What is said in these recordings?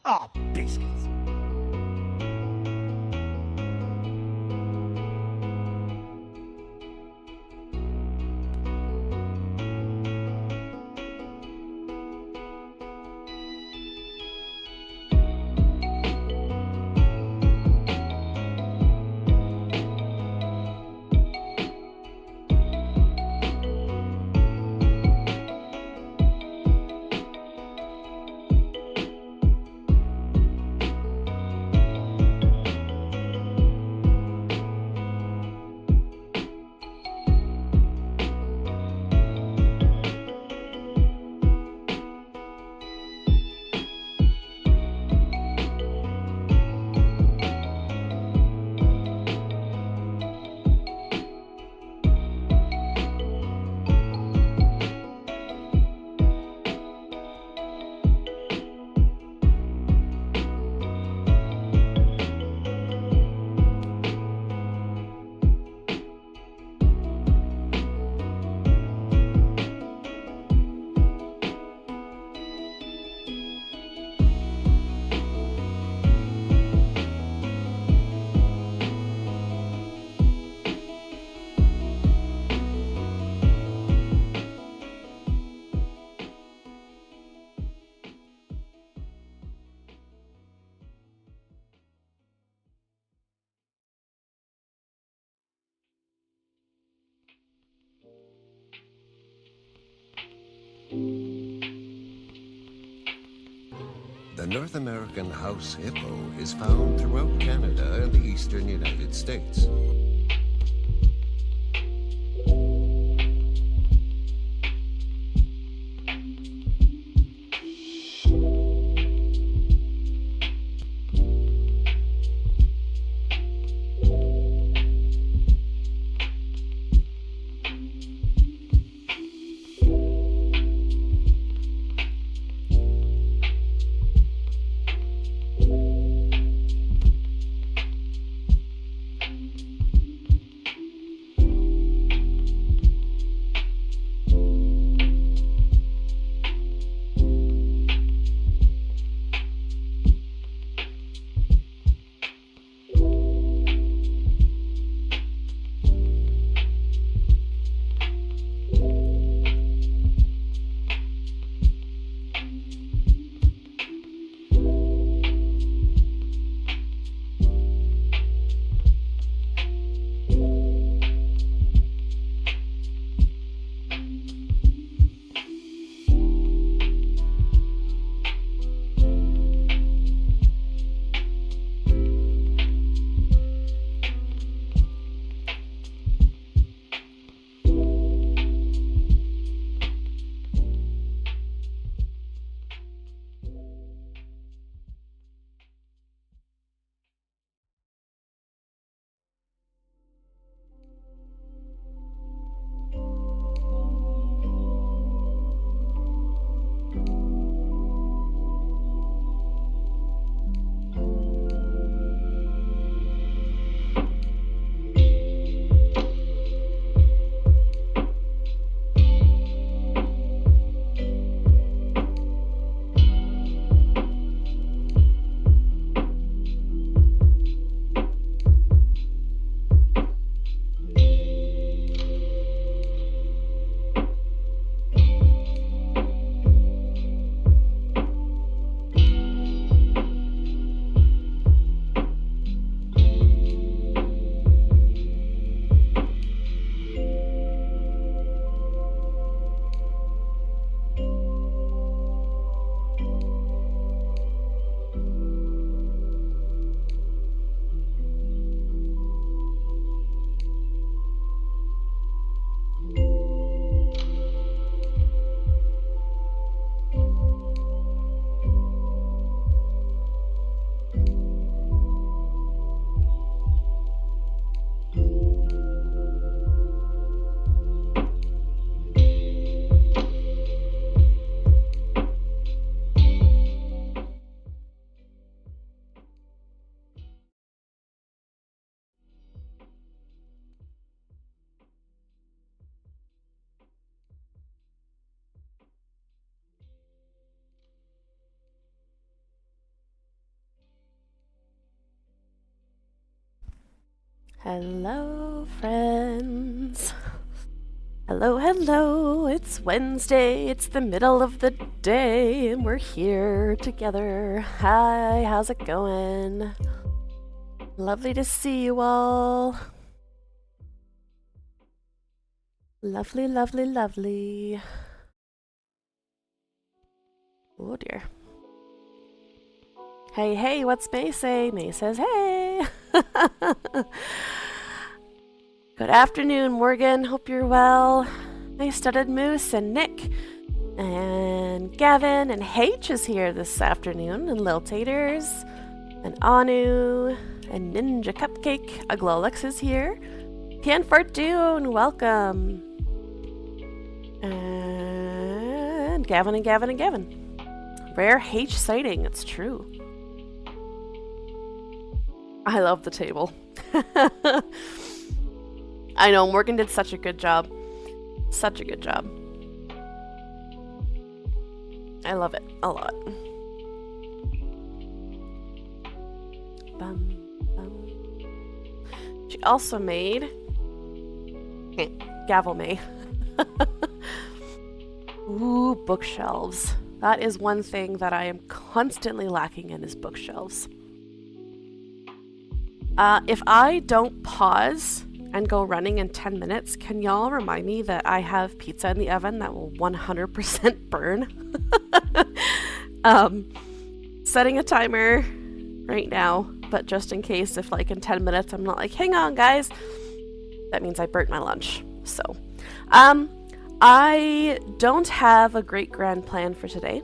Oh, biscuits. The North American house hippo is found throughout Canada and the eastern United States. Hello, friends. Hello, hello. It's Wednesday. It's the middle of the day, and we're here together. Hi, how's it going? Lovely to see you all. Lovely, lovely, lovely. Oh dear. Hey, hey, what's May say? May says, hey. Good afternoon, Morgan. Hope you're well. My studded moose and Nick and Gavin and H is here this afternoon, and Lil Taters and Anu and Ninja Cupcake. Aglolix is here. Tian Fortune, welcome. And Gavin and Gavin and Gavin. Rare H sighting, it's true. I love the table. I know, Morgan did such a good job. Such a good job. I love it a lot. Bum, bum. She also made... Gavel May. Ooh, bookshelves. That is one thing that I am constantly lacking in is bookshelves. If I don't pause and go running in 10 minutes, can y'all remind me that I have pizza in the oven that will 100% burn? Setting a timer right now, but just in case if like in 10 minutes I'm not like, hang on guys, that means I burnt my lunch. So, I don't have a great grand plan for today,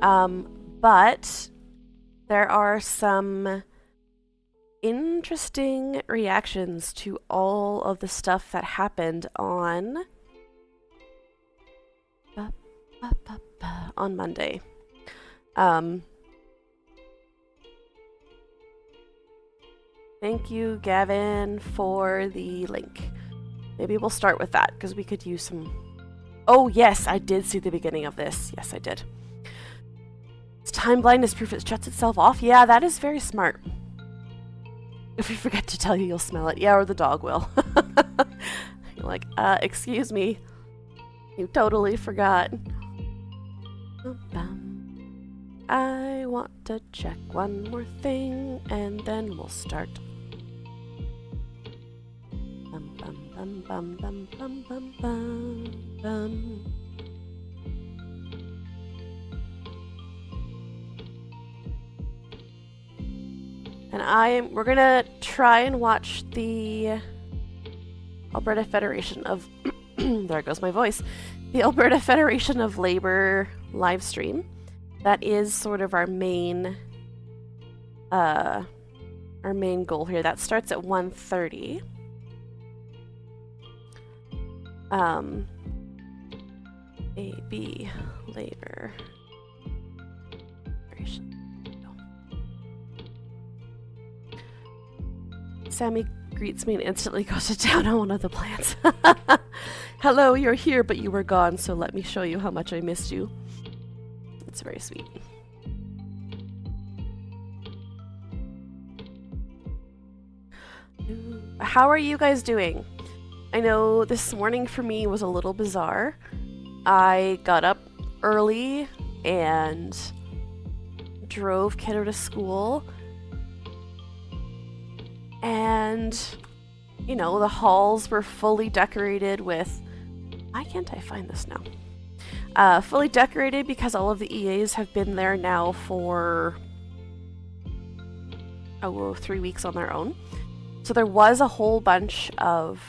but there are some interesting reactions to all of the stuff that happened on Monday. Thank you, Gavin, for the link. Maybe we'll start with that because we could use some... Oh yes, I did see the beginning of this. Yes, I did. It's time blindness proof it shuts itself off. Yeah, that is very smart. If we forget to tell you, you'll smell it. Yeah, or the dog will. You're like, excuse me. You totally forgot. I want to check one more thing, and then we'll start. Bum, bum, bum, bum, bum, bum, bum, bum, bum. And we're gonna try and watch the Alberta Federation of, there goes my voice, the Alberta Federation of Labor live stream. That is sort of our main goal here. That starts at 1:30. AB Labor Federation. Sammy greets me and instantly goes to town on one of the plants. Hello, you're here, but you were gone, so let me show you how much I missed you. It's very sweet. How are you guys doing? I know this morning for me was a little bizarre. I got up early and drove kiddo to school. And, you know, the halls were fully decorated with... Why can't I find this now? Fully decorated because all of the EAs have been there now for 3 weeks on their own. So there was a whole bunch of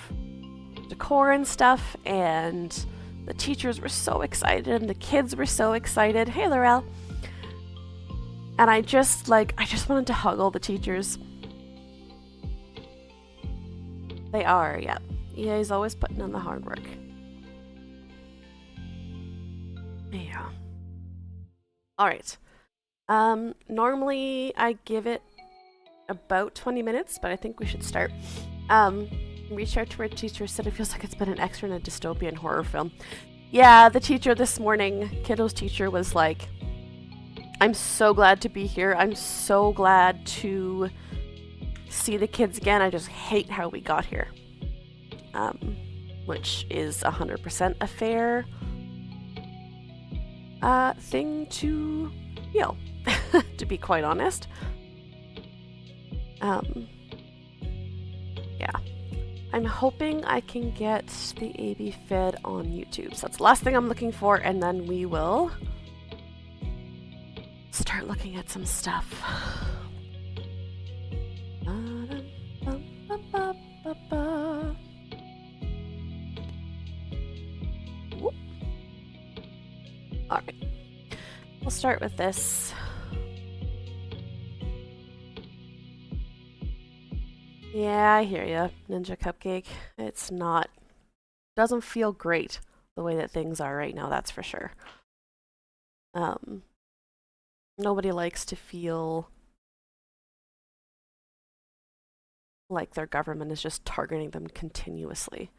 decor and stuff, and the teachers were so excited and the kids were so excited. Hey, Laurel. And I just wanted to hug all the teachers. They are, yeah. EA is always putting in the hard work. Yeah. Alright. Normally I give it about 20 minutes, but I think we should start. Reached out to our teacher, said it feels like it's been an extra in a dystopian horror film. Yeah, the teacher this morning, kiddo's teacher, was like, I'm so glad to be here. I'm so glad to see the kids again. I just hate how we got here. Which is 100% a fair thing to feel, to be quite honest. Yeah. I'm hoping I can get the AB fed on YouTube. So that's the last thing I'm looking for, and then we will start looking at some stuff. Alright. We'll start with this. Yeah, I hear ya, Ninja Cupcake. It's not... doesn't feel great the way that things are right now, that's for sure. Nobody likes to feel like their government is just targeting them continuously.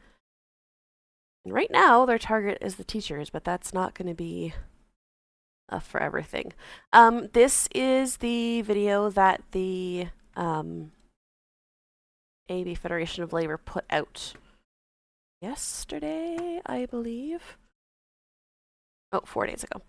And right now, their target is the teachers, but that's not going to be a forever thing. This is the video that the AB Federation of Labor put out yesterday, I believe. Oh, 4 days ago.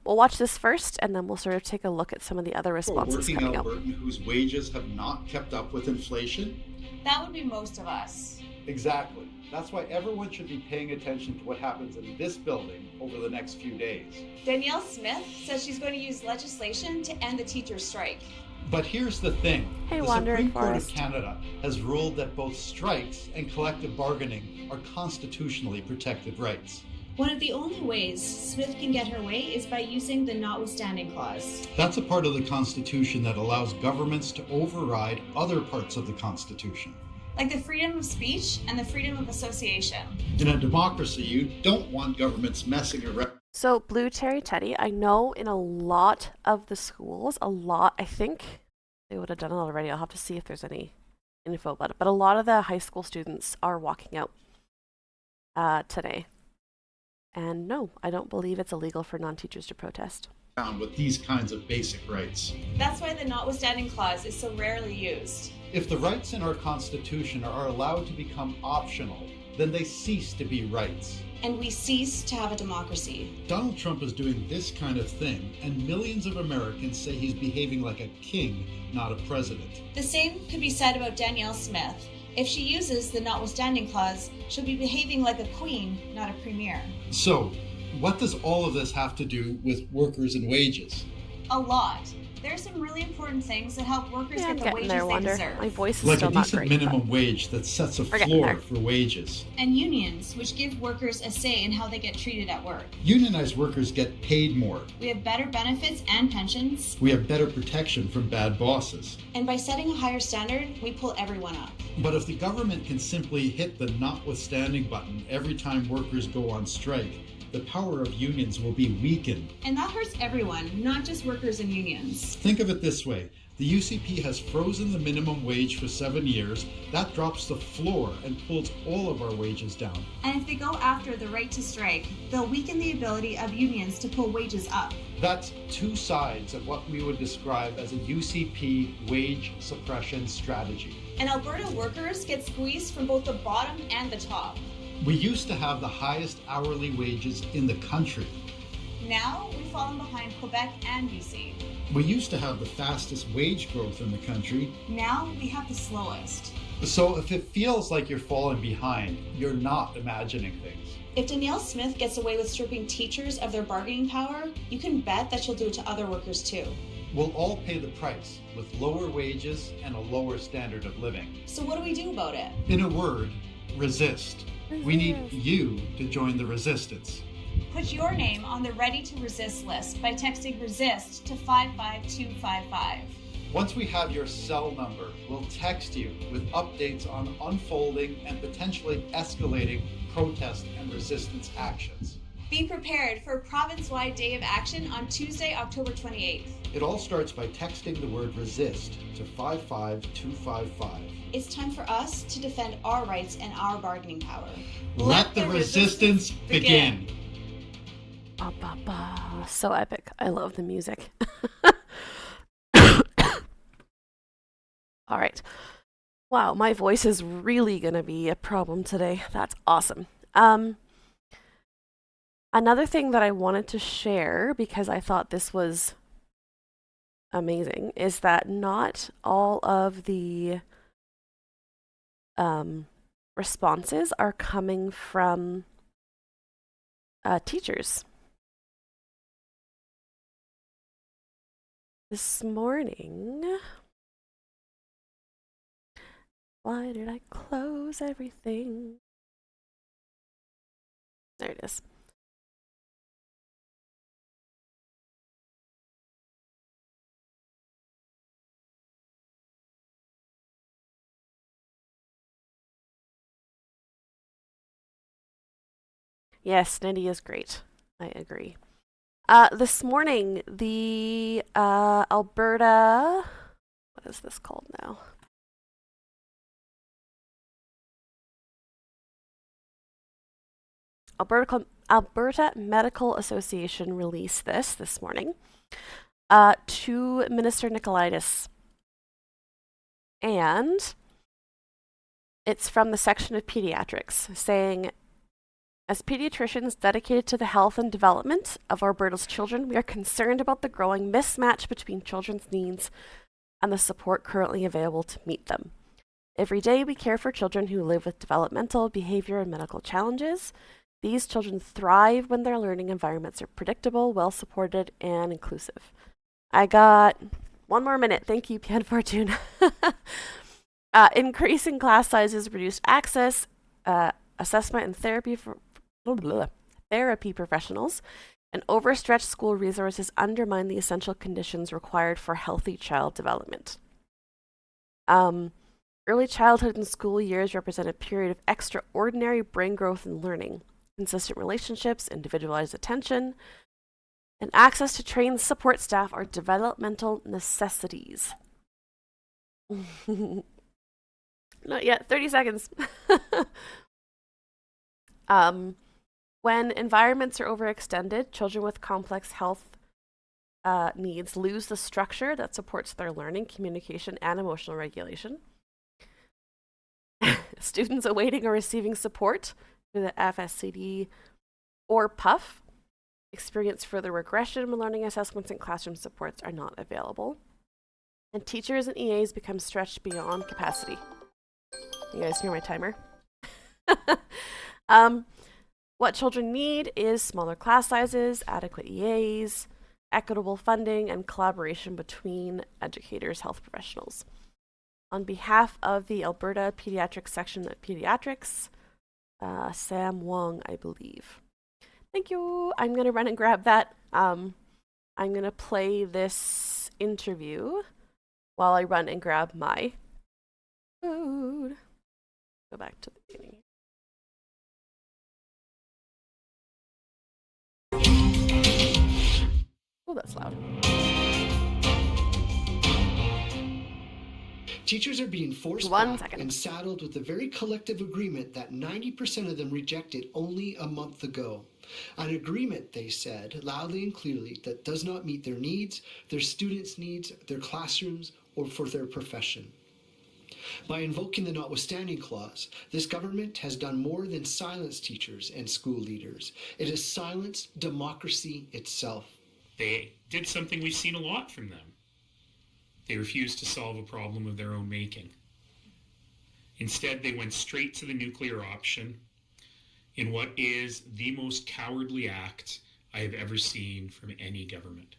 We'll watch this first, and then we'll sort of take a look at some of the other responses coming out. Working Albertan whose wages have not kept up with inflation? That would be most of us. Exactly. That's why everyone should be paying attention to what happens in this building over the next few days. Danielle Smith says she's going to use legislation to end the teachers' strike. But here's the thing. Hey, the Wandering Supreme Court Forest. of Canada has ruled that both strikes and collective bargaining are constitutionally protected rights. One of the only ways Smith can get her way is by using the notwithstanding clause. That's a part of the Constitution that allows governments to override other parts of the Constitution. Like the freedom of speech and the freedom of association. In a democracy, you don't want governments messing around. So, Blue Terry Teddy, I know in a lot of the schools, I think they would have done it already. I'll have to see if there's any info about it. But a lot of the high school students are walking out today. And no, I don't believe it's illegal for non-teachers to protest. With these kinds of basic rights. That's why the notwithstanding clause is so rarely used. If the rights in our Constitution are allowed to become optional, then they cease to be rights. And we cease to have a democracy. Donald Trump is doing this kind of thing, and millions of Americans say he's behaving like a king, not a president. The same could be said about Danielle Smith. If she uses the notwithstanding clause, she'll be behaving like a queen, not a premier. So, what does all of this have to do with workers and wages? A lot. There are some really important things that help workers Yeah, I'm get the getting wages there, they Wonder. deserve. My voice is Like a still not decent great. minimum wage that sets a We're getting floor there. for wages. And unions, which give workers a say in how they get treated at work. Unionized workers get paid more. We have better benefits and pensions. We have better protection from bad bosses. And by setting a higher standard, we pull everyone up. But if the government can simply hit the notwithstanding button every time workers go on strike, the power of unions will be weakened. And that hurts everyone, not just workers and unions. Think of it this way. The UCP has frozen the minimum wage for 7 years. That drops the floor and pulls all of our wages down. And if they go after the right to strike, they'll weaken the ability of unions to pull wages up. That's two sides of what we would describe as a UCP wage suppression strategy. And Alberta workers get squeezed from both the bottom and the top. We used to have the highest hourly wages in the country. Now we've fallen behind Quebec and BC. We used to have the fastest wage growth in the country. Now we have the slowest. So if it feels like you're falling behind, you're not imagining things. If Danielle Smith gets away with stripping teachers of their bargaining power, you can bet that she'll do it to other workers too. We'll all pay the price with lower wages and a lower standard of living. So what do we do about it? In a word, resist. We need you to join the resistance. Put your name on the Ready to Resist list by texting RESIST to 55255. Once we have your cell number, we'll text you with updates on unfolding and potentially escalating protest and resistance actions. Be prepared for a province-wide day of action on Tuesday, October 28th. It all starts by texting the word resist to 55255. It's time for us to defend our rights and our bargaining power. Let the resistance begin. Ba, ba, ba. So epic. I love the music. All right. Wow, my voice is really going to be a problem today. That's awesome. Another thing that I wanted to share, because I thought this was amazing, is that not all of the responses are coming from teachers. This morning, why did I close everything? There it is. Yes, Nitty is great. I agree. This morning, the Alberta, what is this called now? Alberta Medical Association released this morning to Minister Nicolaitis. And it's from the section of pediatrics saying, as pediatricians dedicated to the health and development of Alberta's children, we are concerned about the growing mismatch between children's needs and the support currently available to meet them. Every day we care for children who live with developmental, behavior, and medical challenges. These children thrive when their learning environments are predictable, well-supported, and inclusive. I got one more minute. Thank you, Pian Fortune. Increasing class sizes, reduced access, assessment and therapy for therapy professionals, and overstretched school resources undermine the essential conditions required for healthy child development. Early childhood and school years represent a period of extraordinary brain growth and learning. Consistent relationships, individualized attention, and access to trained support staff are developmental necessities. Not yet, 30 seconds. When environments are overextended, children with complex health needs lose the structure that supports their learning, communication, and emotional regulation. Students awaiting or receiving support through the FSCD or PUF experience further regression when learning assessments and classroom supports are not available. And teachers and EAs become stretched beyond capacity. You guys hear my timer? What children need is smaller class sizes, adequate EAs, equitable funding, and collaboration between educators, health professionals. On behalf of the Alberta Pediatrics section of Pediatrics, Sam Wong, I believe. Thank you. I'm going to run and grab that. I'm going to play this interview while I run and grab my food. Go back to the beginning. Oh, that's loud. Teachers are being forced back and saddled with a very collective agreement that 90% of them rejected only a month ago. An agreement, they said, loudly and clearly, that does not meet their needs, their students' needs, their classrooms, or for their profession. By invoking the notwithstanding clause, this government has done more than silence teachers and school leaders. It has silenced democracy itself. They did something we've seen a lot from them. They refused to solve a problem of their own making. Instead, they went straight to the nuclear option in what is the most cowardly act I have ever seen from any government.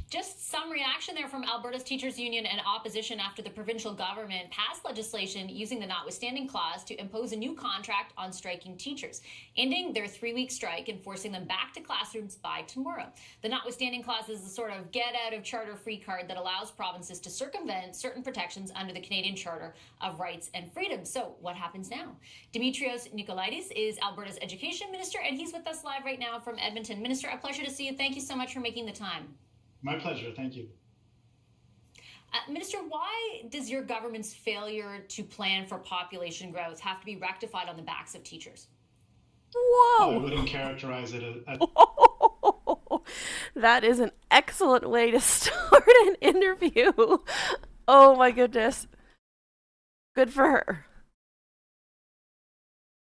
Just some reaction there from Alberta's Teachers Union and opposition after the provincial government passed legislation using the notwithstanding clause to impose a new contract on striking teachers, ending their 3-week strike and forcing them back to classrooms by tomorrow. The notwithstanding clause is a sort of get-out-of-charter-free card that allows provinces to circumvent certain protections under the Canadian Charter of Rights and Freedoms. So what happens now? Dimitrios Nicolaitis is Alberta's Education Minister, and he's with us live right now from Edmonton. Minister, a pleasure to see you. Thank you so much for making the time. My pleasure. Thank you. Minister, why does your government's failure to plan for population growth have to be rectified on the backs of teachers? Whoa! I wouldn't characterize it as That is an excellent way to start an interview. Oh my goodness. Good for her.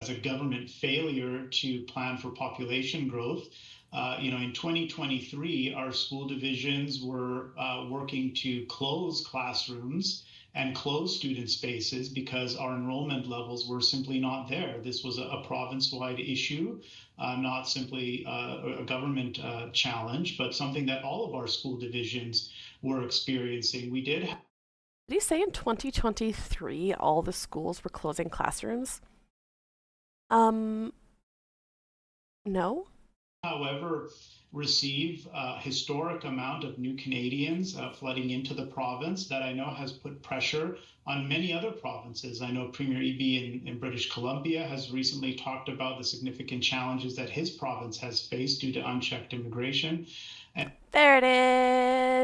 As a government failure to plan for population growth. In 2023, our school divisions were working to close classrooms and close student spaces because our enrollment levels were simply not there. This was a province-wide issue, not simply a government challenge, but something that all of our school divisions were experiencing. Did he say in 2023 all the schools were closing classrooms? No. However, receive a historic amount of new Canadians flooding into the province that I know has put pressure on many other provinces. I know Premier Eby in British Columbia has recently talked about the significant challenges that his province has faced due to unchecked immigration. There it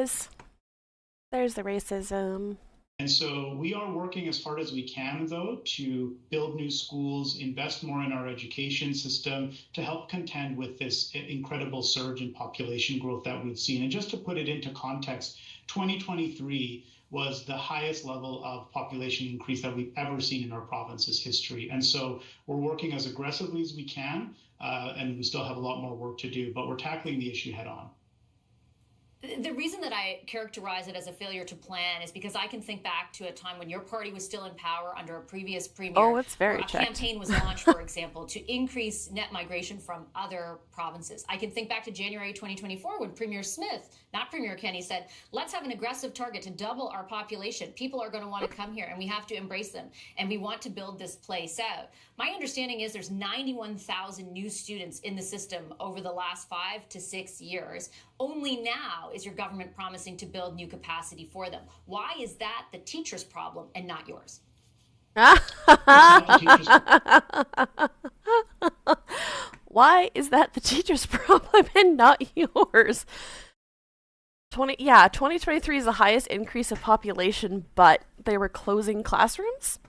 is. There's the racism. And so we are working as hard as we can, though, to build new schools, invest more in our education system to help contend with this incredible surge in population growth that we've seen. And just to put it into context, 2023 was the highest level of population increase that we've ever seen in our province's history. And so we're working as aggressively as we can, and we still have a lot more work to do, but we're tackling the issue head on. The reason that I characterize it as a failure to plan is because I can think back to a time when your party was still in power under a previous premier. Oh, it's very a campaign was launched, for example, to increase net migration from other provinces. I can think back to January 2024 when Premier Smith, not Premier Kenney, said, let's have an aggressive target to double our population. People are going to want to come here and we have to embrace them. And we want to build this place out. My understanding is there's 91,000 new students in the system over the last 5 to 6 years. Only now is your government promising to build new capacity for them. Why is that the teacher's problem and not yours? Why is that the teacher's problem and not yours? 2023 is the highest increase of population, but they were closing classrooms?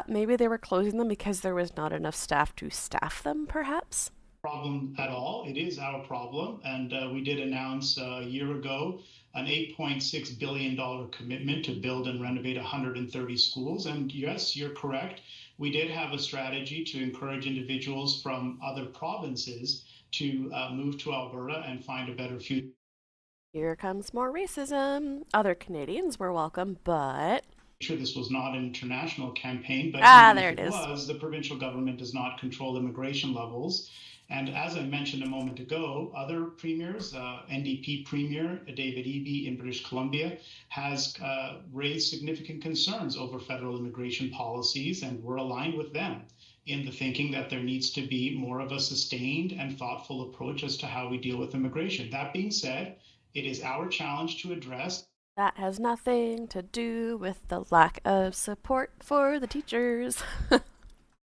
Maybe they were closing them because there was not enough staff to staff them, perhaps? Problem at all. It is our problem. And we did announce a year ago an $8.6 billion commitment to build and renovate 130 schools. And yes, you're correct. We did have a strategy to encourage individuals from other provinces to move to Alberta and find a better future. Here comes more racism. Other Canadians were welcome, but... This was not an international campaign, but there it if it is. was, the provincial government does not control immigration levels. And as I mentioned a moment ago, other premiers, NDP Premier David Eby in British Columbia has raised significant concerns over federal immigration policies, and we're aligned with them in the thinking that there needs to be more of a sustained and thoughtful approach as to how we deal with immigration. That being said, it is our challenge to address. That has nothing to do with the lack of support for the teachers.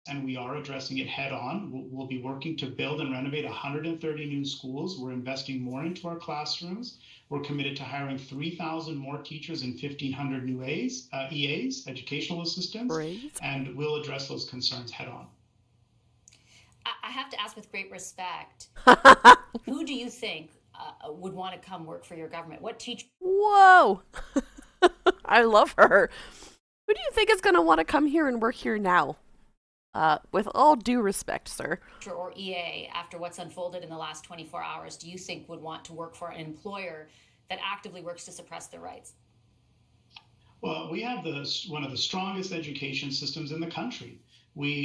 And we are addressing it head on. We'll be working to build and renovate 130 new schools. We're investing more into our classrooms. We're committed to hiring 3,000 more teachers and 1,500 new EAs, educational assistants, Great. And we'll address those concerns head on. I have to ask with great respect, who do you think would want to come work for your government? What teacher? Whoa! I love her. Who do you think is going to want to come here and work here now? With all due respect, sir. Or EA, after what's unfolded in the last 24 hours, do you think would want to work for an employer that actively works to suppress their rights? Well, we have one of the strongest education systems in the country.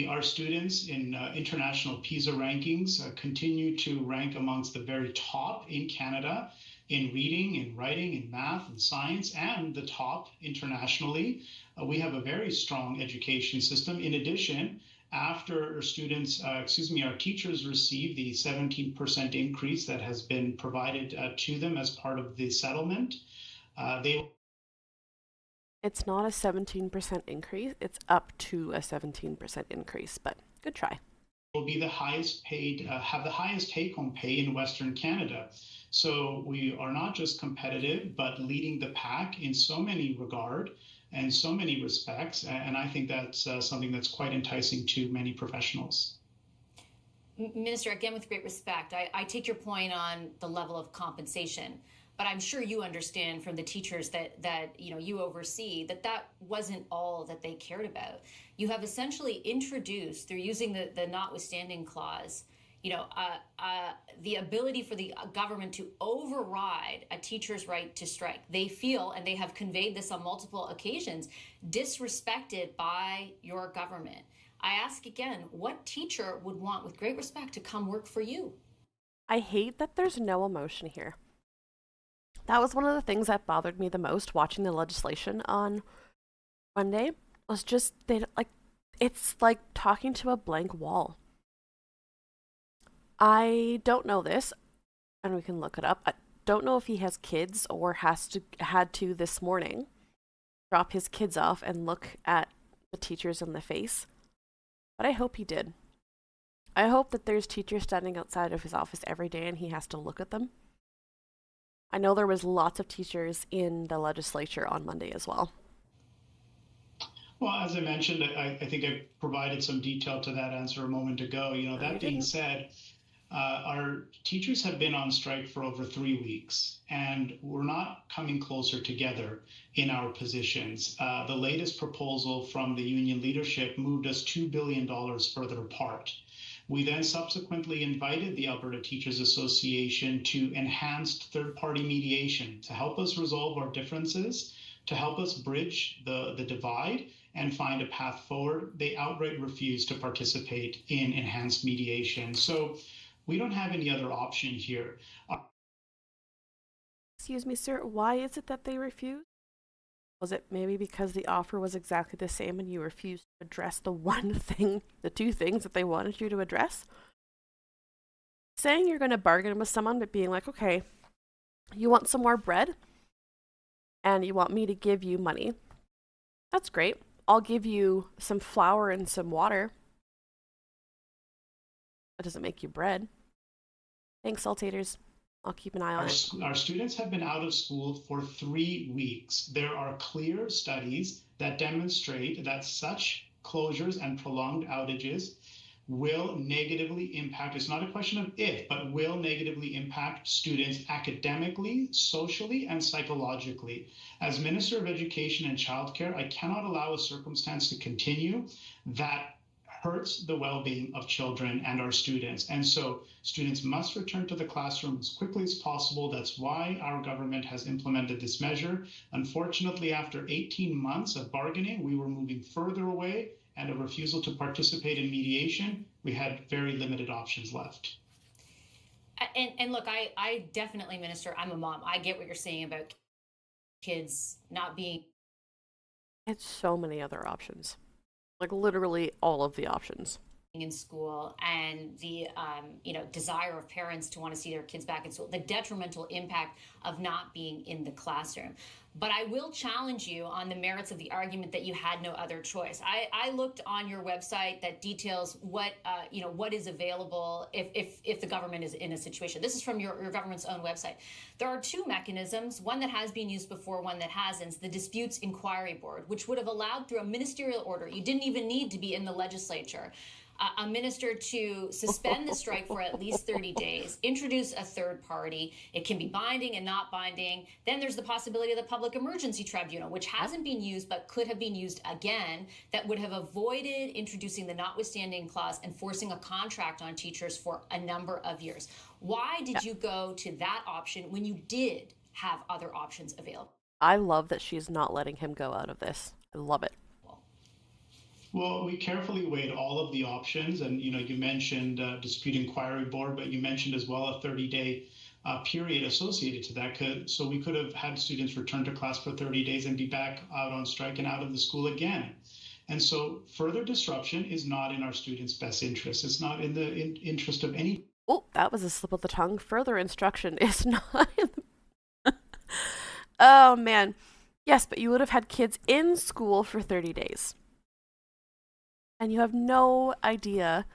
Our students in international PISA rankings continue to rank amongst the very top in Canada in reading, in writing, in math, and science, and the top internationally. We have a very strong education system. In addition, after our teachers receive the 17% increase that has been provided to them as part of the settlement, It's not a 17% increase. It's up to a 17% increase, but good try. Will be the highest paid, have the highest take-home pay in Western Canada. So we are not just competitive, but leading the pack in so many regard and so many respects. And I think that's something that's quite enticing to many professionals. Minister, again, with great respect, I take your point on the level of compensation, but I'm sure you understand from the teachers that you oversee that wasn't all that they cared about. You have essentially introduced, through using the notwithstanding clause, the ability for the government to override a teacher's right to strike. They feel, and they have conveyed this on multiple occasions, disrespected by your government. I ask again, what teacher would want, with great respect, to come work for you? I hate that there's no emotion here. That was one of the things that bothered me the most watching the legislation on Monday, was just it's like talking to a blank wall. I don't know this, and we can look it up. I don't know if he has kids or had to this morning drop his kids off and look at the teachers in the face. But I hope he did. I hope that there's teachers standing outside of his office every day and he has to look at them. I know there was lots of teachers in the legislature on Monday as well. Well, as I mentioned, I think I provided some detail to that answer a moment ago. That being said, our teachers have been on strike for over 3 weeks, and we're not coming closer together in our positions. The latest proposal from the union leadership moved us $2 billion further apart. We then subsequently invited the Alberta Teachers Association to enhanced third-party mediation to help us resolve our differences, to help us bridge the divide and find a path forward. They outright refused to participate in enhanced mediation. So we don't have any other option here. Excuse me, sir, why is it that they refused? Was it maybe because the offer was exactly the same and you refused to address the two things that they wanted you to address? Saying you're going to bargain with someone, but being like, okay, you want some more bread and you want me to give you money. That's great. I'll give you some flour and some water. That doesn't make you bread. Thanks, Saltators. I'll keep an eye on it. Our students have been out of school for 3 weeks. There are clear studies that demonstrate that such closures and prolonged outages will negatively impact, it's not a question of if, but will negatively impact students academically, socially, and psychologically. As Minister of Education and Childcare, I cannot allow a circumstance to continue that hurts the well-being of children and our students. And so students must return to the classroom as quickly as possible. That's why our government has implemented this measure. Unfortunately, after 18 months of bargaining, we were moving further away, and a refusal to participate in mediation, we had very limited options left. And look, I definitely, Minister, I'm a mom. I get what you're saying about kids not being... It's so many other options. Like literally all of the options in school, and the desire of parents to want to see their kids back in school, the detrimental impact of not being in the classroom. But I will challenge you on the merits of the argument that you had no other choice. I looked on your website that details what is available if the government is in a situation. This is from your government's own website. There are two mechanisms, one that has been used before, one that hasn't, the Disputes Inquiry Board, which would have allowed through a ministerial order, you didn't even need to be in the legislature, a minister to suspend the strike for at least 30 days, introduce a third party. It can be binding and not binding. Then there's the possibility of the Public Emergency Tribunal, which hasn't been used but could have been used again, that would have avoided introducing the notwithstanding clause and forcing a contract on teachers for a number of years. Why did you go to that option when you did have other options available? I love that she's not letting him go out of this. I love it. Well, we carefully weighed all of the options, and you mentioned Dispute Inquiry Board, but you mentioned as well a 30-day period associated to that. So we could have had students return to class for 30 days and be back out on strike and out of the school again. And so further disruption is not in our students' best interest. It's not in the interest of any. Oh, that was a slip of the tongue. Further instruction is not in the... Oh, man. Yes, but you would have had kids in school for 30 days. And you have no idea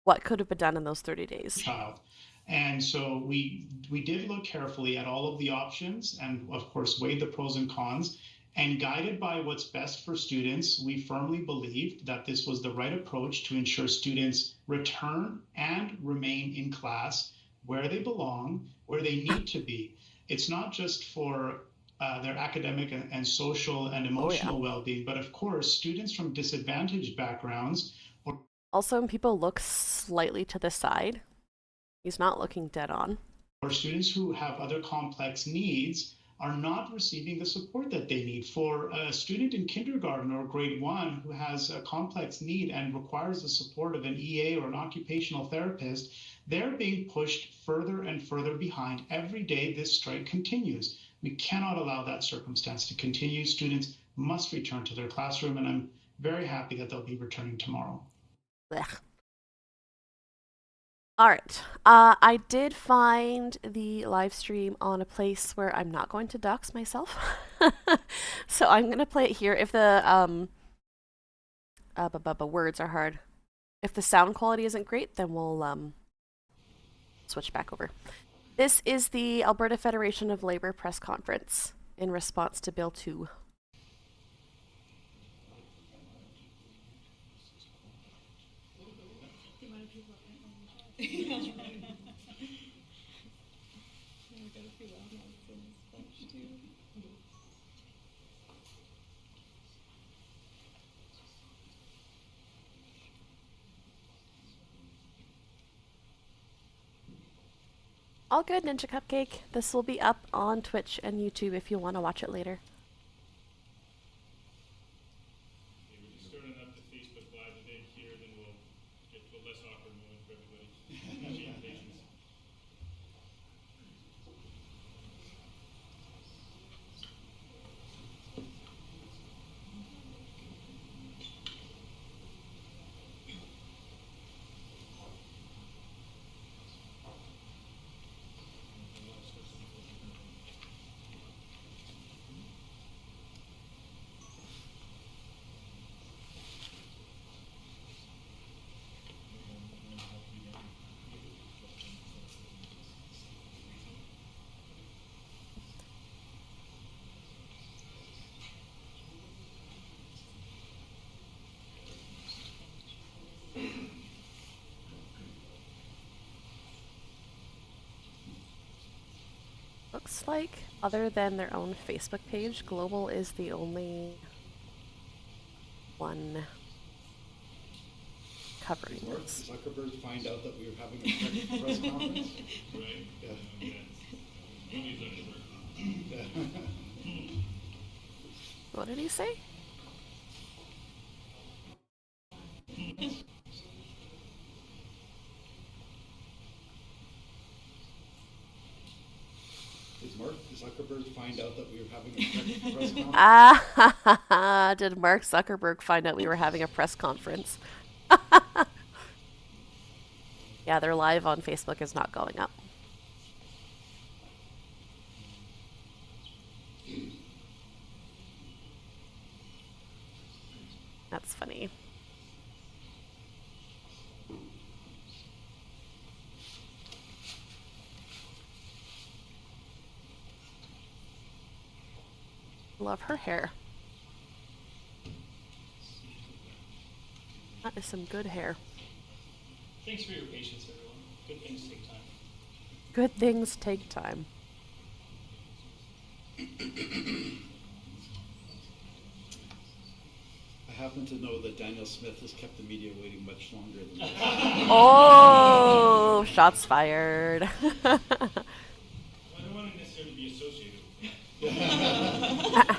what could have been done in those 30 days. Child. And so we did look carefully at all of the options and, of course, weighed the pros and cons. And guided by what's best for students, we firmly believed that this was the right approach to ensure students return and remain in class where they belong, where they need to be. It's not just for their academic and social and emotional well-being, but of course, students from disadvantaged backgrounds. Also, when people look slightly to the side, he's not looking dead on. Or students who have other complex needs are not receiving the support that they need. For a student in kindergarten or grade 1 who has a complex need and requires the support of an EA or an occupational therapist, they're being pushed further and further behind. Every day this strike continues. We cannot allow that circumstance to continue. Students must return to their classroom, and I'm very happy that they'll be returning tomorrow. Blech. All right. I did find the live stream on a place where I'm not going to dox myself. So I'm going to play it here. If the words are hard. If the sound quality isn't great, then we'll switch back over. This is the Alberta Federation of Labour press conference in response to Bill 2. All good, Ninja Cupcake. This will be up on Twitch and YouTube if you want to watch it later. Looks like, other than their own Facebook page, Global is the only one covering this. Zuckerberg find out that we were having a press conference? Right. Yeah. What did he say? Did Mark Zuckerberg find out that we were having a press conference? Did Mark Zuckerberg find out we were having a press conference? Yeah, their live on Facebook is not going up. That's funny. Love her hair. That is some good hair. Thanks for your patience, everyone. Good things take time. Good things take time. I happen to know that Daniel Smith has kept the media waiting much longer than this. Oh, shots fired. I don't want to necessarily be associated with that.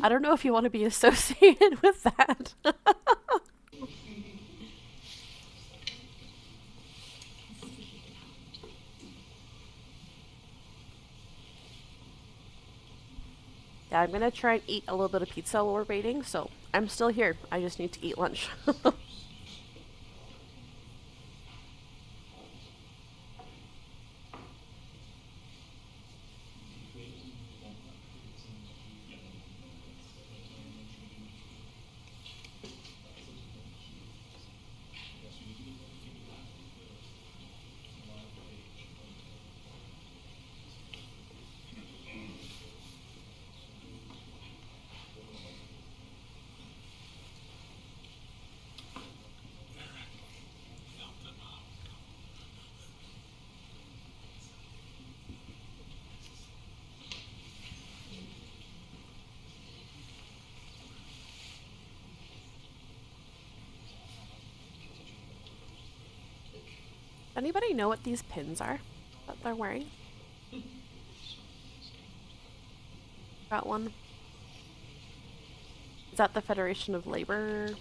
I don't know if you want to be associated with that. Yeah, I'm gonna try and eat a little bit of pizza while we're waiting, so I'm still here. I just need to eat lunch. Anybody know what these pins are that they're wearing? Got one. Is that the Federation of Labor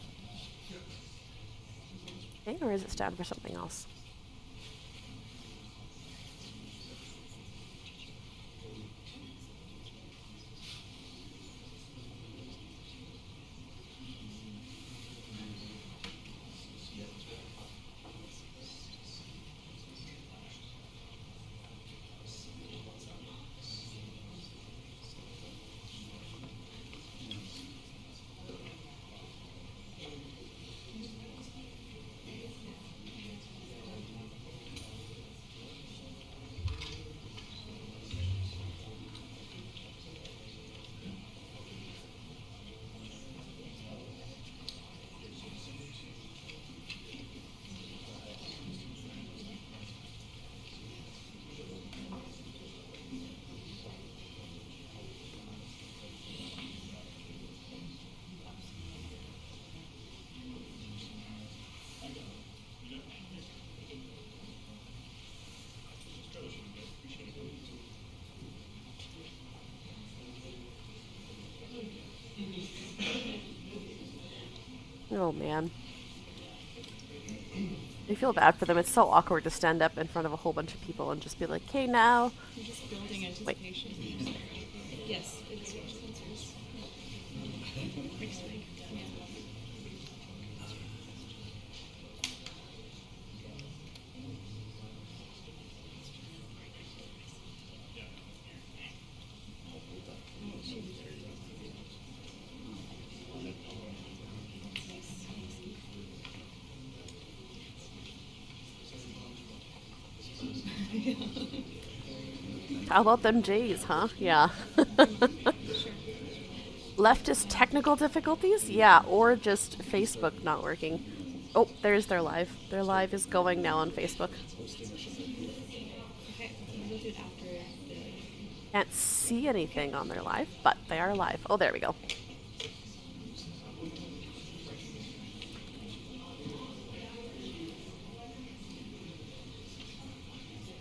thing, or does it stand for something else? Oh man. I feel bad for them. It's so awkward to stand up in front of a whole bunch of people and just be like, "Okay, now." You're just building anticipation. Wait. Yes, it's your sensors. Next week. Yeah. How about them Jays, huh? Yeah. Leftist technical difficulties? Yeah, or just Facebook not working. Oh, there's their live. Their live is going now on Facebook. Okay, we'll do it after. Can't see anything on their live, but they are live. Oh, there we go.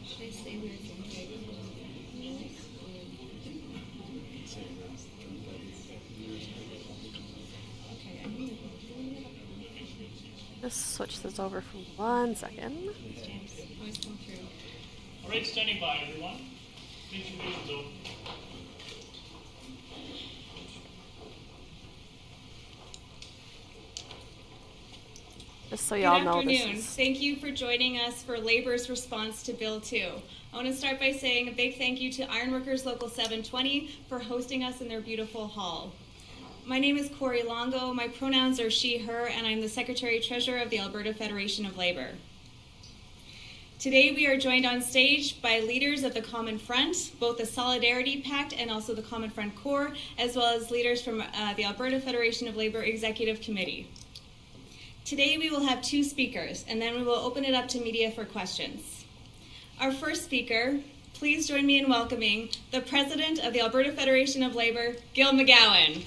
Should I say we're Just switch this over for 1 second. All right, standing by, everyone. Please introduce open. Just so y'all know, Good afternoon. this is... Thank you for joining us for Labor's response to Bill 2. I want to start by saying a big thank you to Ironworkers Local 720 for hosting us in their beautiful hall. My name is Corey Longo. My pronouns are she, her, and I'm the Secretary-Treasurer of the Alberta Federation of Labor. Today we are joined on stage by leaders of the Common Front, both the Solidarity Pact and also the Common Front Core, as well as leaders from the Alberta Federation of Labor Executive Committee. Today we will have 2 speakers, and then we will open it up to media for questions. Our first speaker, please join me in welcoming the President of the Alberta Federation of Labor, Gil McGowan.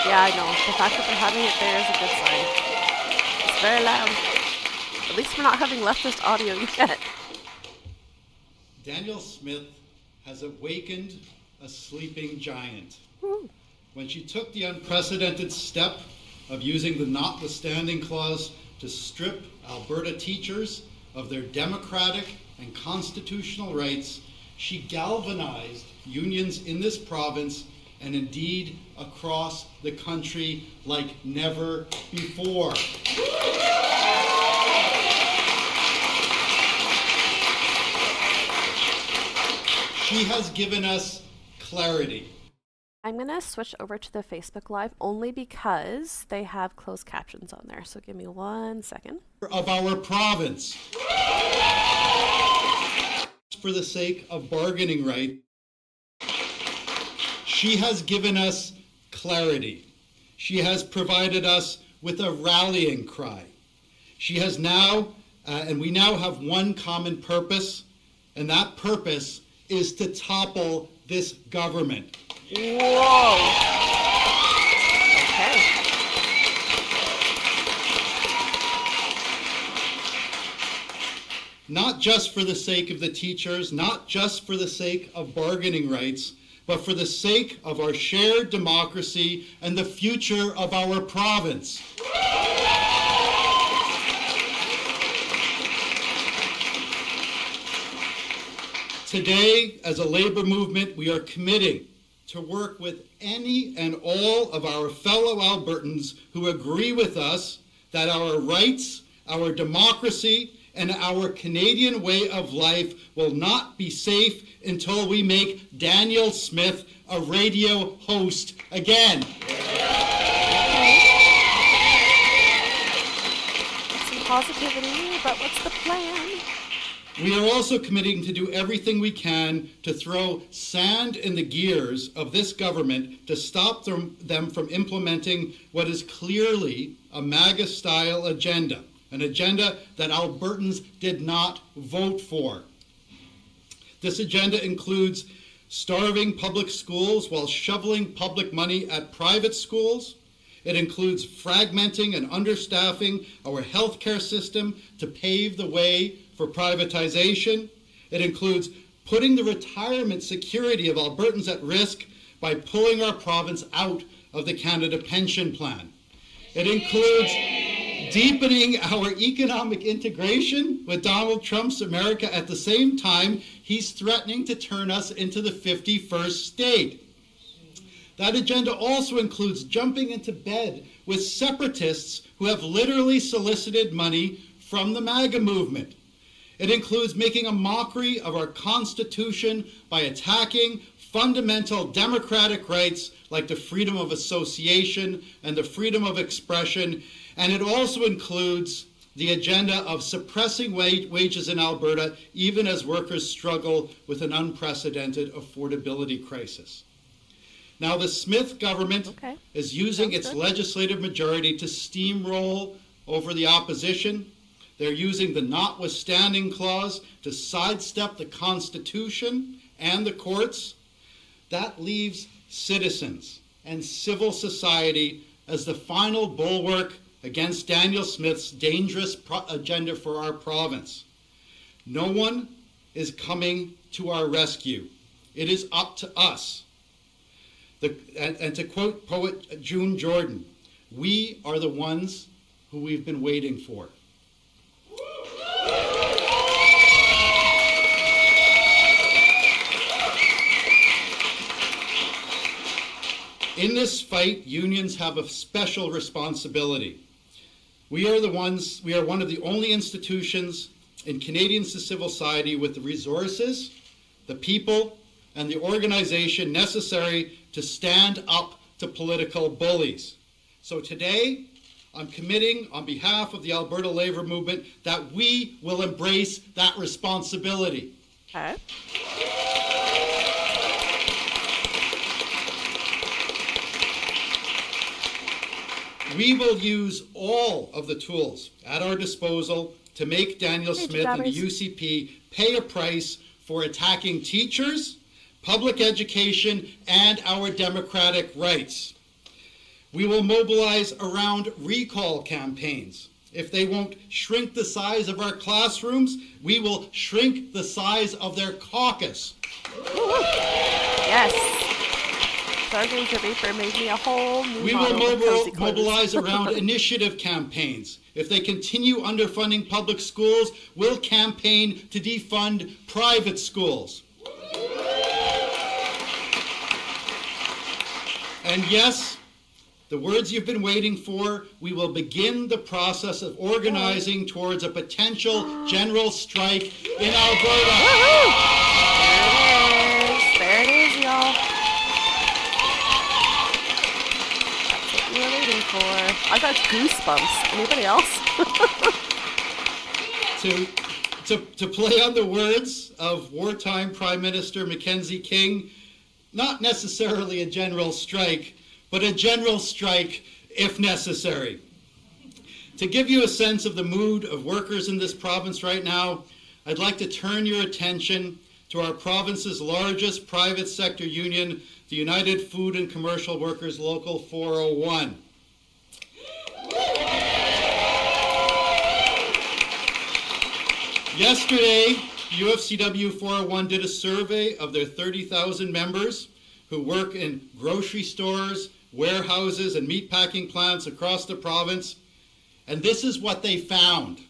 Yeah, I know. The fact that they're having it there is a good sign. It's very loud. At least we're not having leftist audio yet. Danielle Smith has awakened a sleeping giant. Woo. When she took the unprecedented step of using the notwithstanding clause to strip Alberta teachers of their democratic and constitutional rights, she galvanized unions in this province and indeed across the country like never before. She has given us clarity. I'm going to switch over to the Facebook Live only because they have closed captions on there. So give me 1 second. Of our province. For the sake of bargaining right, she has given us clarity. She has provided us with a rallying cry. She has now, and we now have one common purpose, and that purpose is to topple this government. Whoa. Okay. not just for the sake of the teachers, not just for the sake of bargaining rights, but for the sake of our shared democracy and the future of our province. Today, as a labor movement, we are committing to work with any and all of our fellow Albertans who agree with us that our rights, our democracy, and our Canadian way of life will not be safe until we make Daniel Smith a radio host again. Some positivity, but what's the plan? We are also committing to do everything we can to throw sand in the gears of this government to stop them from implementing what is clearly a MAGA-style agenda, an agenda that Albertans did not vote for. This agenda includes starving public schools while shoveling public money at private schools. It includes fragmenting and understaffing our healthcare system to pave the way for privatization. It includes putting the retirement security of Albertans at risk by pulling our province out of the Canada Pension Plan. It includes deepening our economic integration with Donald Trump's America at the same time he's threatening to turn us into the 51st state. That agenda also includes jumping into bed with separatists who have literally solicited money from the MAGA movement. It includes making a mockery of our Constitution by attacking fundamental democratic rights like the freedom of association and the freedom of expression. And it also includes the agenda of suppressing wages in Alberta, even as workers struggle with an unprecedented affordability crisis. Now, the Smith government is using its legislative majority to steamroll over the opposition. They're using the notwithstanding clause to sidestep the Constitution and the courts. That leaves citizens and civil society as the final bulwark against Daniel Smith's dangerous agenda for our province. No one is coming to our rescue. It is up to us. And to quote poet June Jordan, we are the ones who we've been waiting for. In this fight, unions have a special responsibility. We are one of the only institutions in Canadian civil society with the resources, the people, and the organization necessary to stand up to political bullies. So today, I'm committing on behalf of the Alberta Labour Movement that we will embrace that responsibility. Okay. We will use all of the tools at our disposal to make Daniel Smith and the UCP pay a price for attacking teachers, public education, and our democratic rights. We will mobilize around recall campaigns. If they won't shrink the size of our classrooms, we will shrink the size of their caucus. Yes. Sergeant Reaper made me a whole new We will mobilize around initiative campaigns. If they continue underfunding public schools, we'll campaign to defund private schools. And yes, the words you've been waiting for, we will begin the process of organizing towards a potential general strike in Alberta. There it is, y'all. That's what we were waiting for. I got goosebumps. Anybody else? To play on the words of wartime Prime Minister Mackenzie King, not necessarily a general strike, but a general strike if necessary. To give you a sense of the mood of workers in this province right now, I'd like to turn your attention to our province's largest private sector union, the United Food and Commercial Workers Local 401. Yesterday, UFCW 401 did a survey of their 30,000 members who work in grocery stores, warehouses, and meatpacking plants across the province. And this is what they found.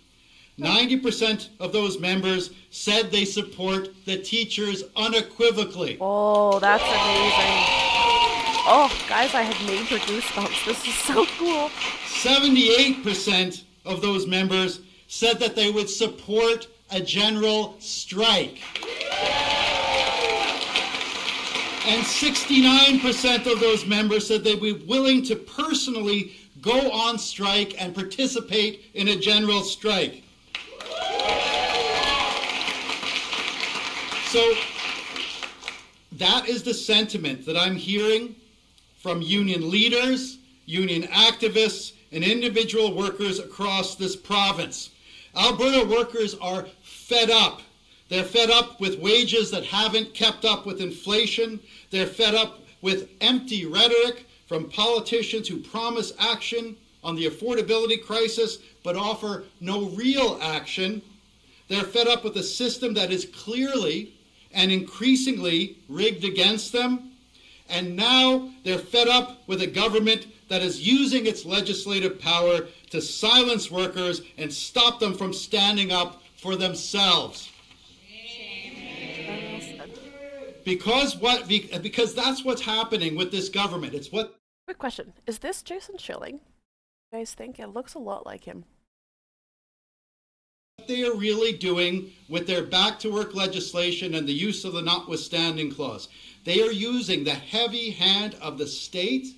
90% of those members said they support the teachers unequivocally. Oh, that's amazing. Oh, guys, I have major goosebumps. This is so cool. 78% of those members said that they would support a general strike. And 69% of those members said they'd be willing to personally go on strike and participate in a general strike. So that is the sentiment that I'm hearing from union leaders, union activists, and individual workers across this province. Alberta workers are fed up. They're fed up with wages that haven't kept up with inflation. They're fed up with empty rhetoric from politicians who promise action on the affordability crisis but offer no real action. They're fed up with a system that is clearly and increasingly rigged against them. And now they're fed up with a government that is using its legislative power to silence workers and stop them from standing up for themselves. Because that's what's happening with this government. It's what. Quick question. Is this Jason Schilling? You guys think it looks a lot like him? They are really doing with their back to work legislation and the use of the notwithstanding clause. They are using the heavy hand of the state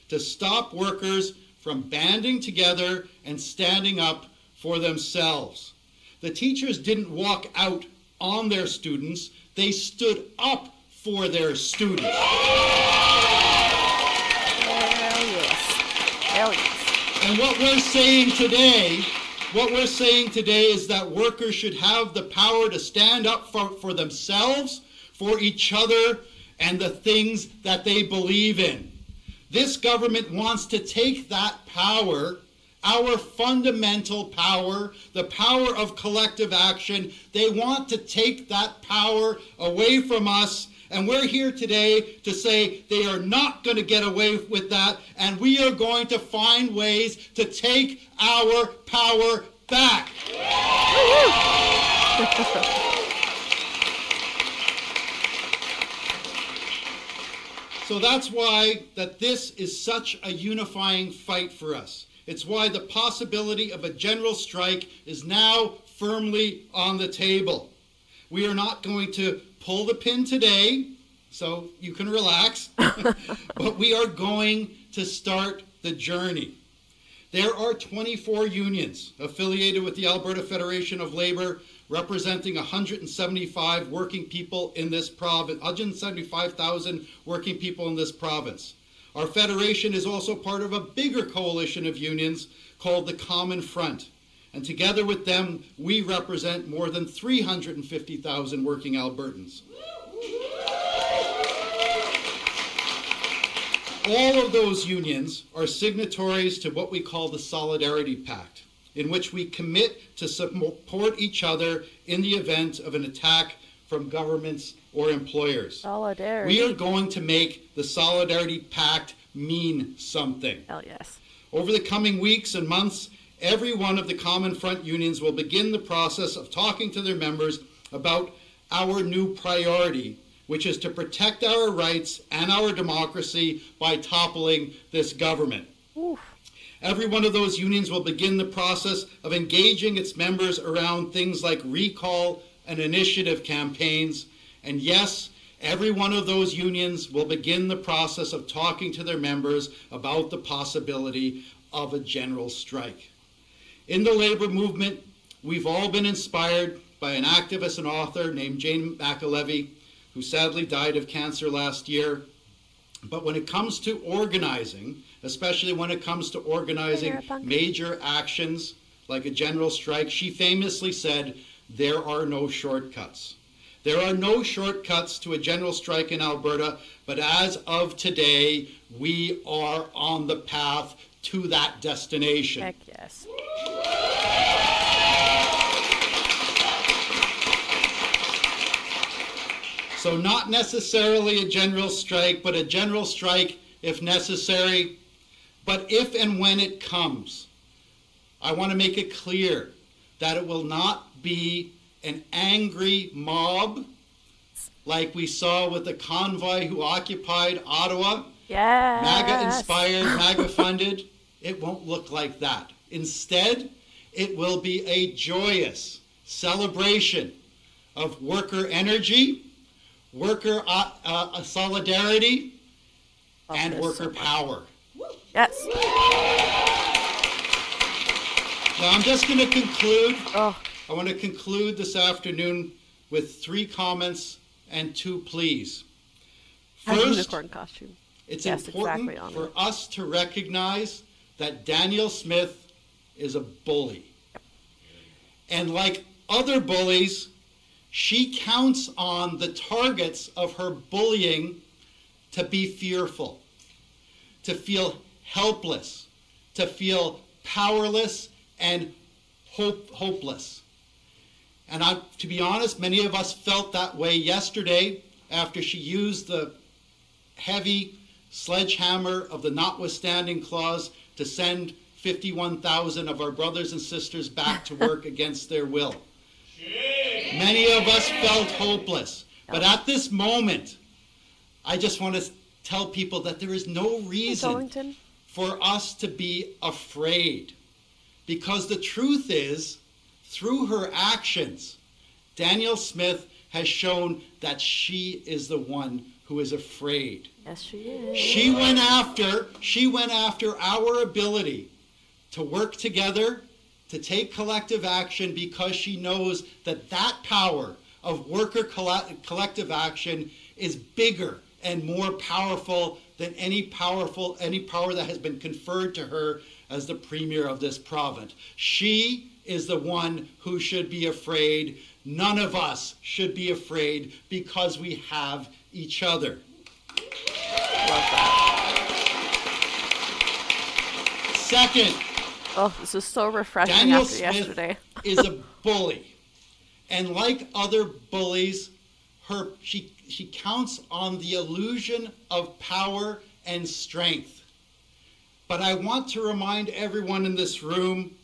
to stop workers from banding together and standing up for themselves. The teachers didn't walk out on their students, they stood up for their students. Hell yes. Hell yes. And what we're saying today is that workers should have the power to stand up for themselves, for each other, and the things that they believe in. This government wants to take that power, our fundamental power, the power of collective action. They want to take that power away from us. And we're here today to say they are not going to get away with that. And we are going to find ways to take our power back. So that's why that this is such a unifying fight for us. It's why the possibility of a general strike is now firmly on the table. We are not going to pull the pin today, so you can relax, but we are going to start the journey. There are 24 unions affiliated with the Alberta Federation of Labour, representing 175 working people in this province, 175,000 working people in this province. Our federation is also part of a bigger coalition of unions called the Common Front. And together with them, we represent more than 350,000 working Albertans. All of those unions are signatories to what we call the Solidarity Pact, in which we commit to support each other in the event of an attack from governments or employers. Solidarity. We are going to make the Solidarity Pact mean something. Hell yes. Over the coming weeks and months, every one of the Common Front unions will begin the process of talking to their members about our new priority, which is to protect our rights and our democracy by toppling this government. Oof. Every one of those unions will begin the process of engaging its members around things like recall and initiative campaigns. And yes, every one of those unions will begin the process of talking to their members about the possibility of a general strike. In the labor movement, we've all been inspired by an activist and author named Jane McAlevey, who sadly died of cancer last year. But when it comes to organizing, especially when it comes to organizing major actions like a general strike, she famously said, "There are no shortcuts." There are no shortcuts to a general strike in Alberta, but as of today, we are on the path to that destination. Heck yes. So not necessarily a general strike, but a general strike if necessary. But if and when it comes, I want to make it clear that it will not be an angry mob like we saw with the convoy who occupied Ottawa. Yes. MAGA-inspired, MAGA-funded. It won't look like that. Instead, it will be a joyous celebration of worker energy, worker solidarity, and worker power. Yes. Now I'm just going to conclude. Oh. I want to conclude this afternoon with 3 comments and 2 pleas. First, unicorn costume. It's Yes, important exactly, for us to recognize that Danielle Smith is a bully. And like other bullies, she counts on the targets of her bullying to be fearful, to feel helpless, to feel powerless and hopeless. And to be honest, many of us felt that way yesterday after she used the heavy sledgehammer of the notwithstanding clause to send 51,000 of our brothers and sisters back to work against their will. Many of us felt hopeless. But at this moment, I just want to tell people that there is no reason for us to be afraid. Because the truth is, through her actions, Danielle Smith has shown that she is the one who is afraid. Yes, she is. She went after our ability to work together, to take collective action, because she knows that that power of worker collective action is bigger and more powerful than any power that has been conferred to her as the premier of this province. She is the one who should be afraid. None of us should be afraid because we have each other. Love that. Second, oh, this is so refreshing Danielle after Smith yesterday. is a bully. And like other bullies, she counts on the illusion of power and strength. But I want to remind everyone in this room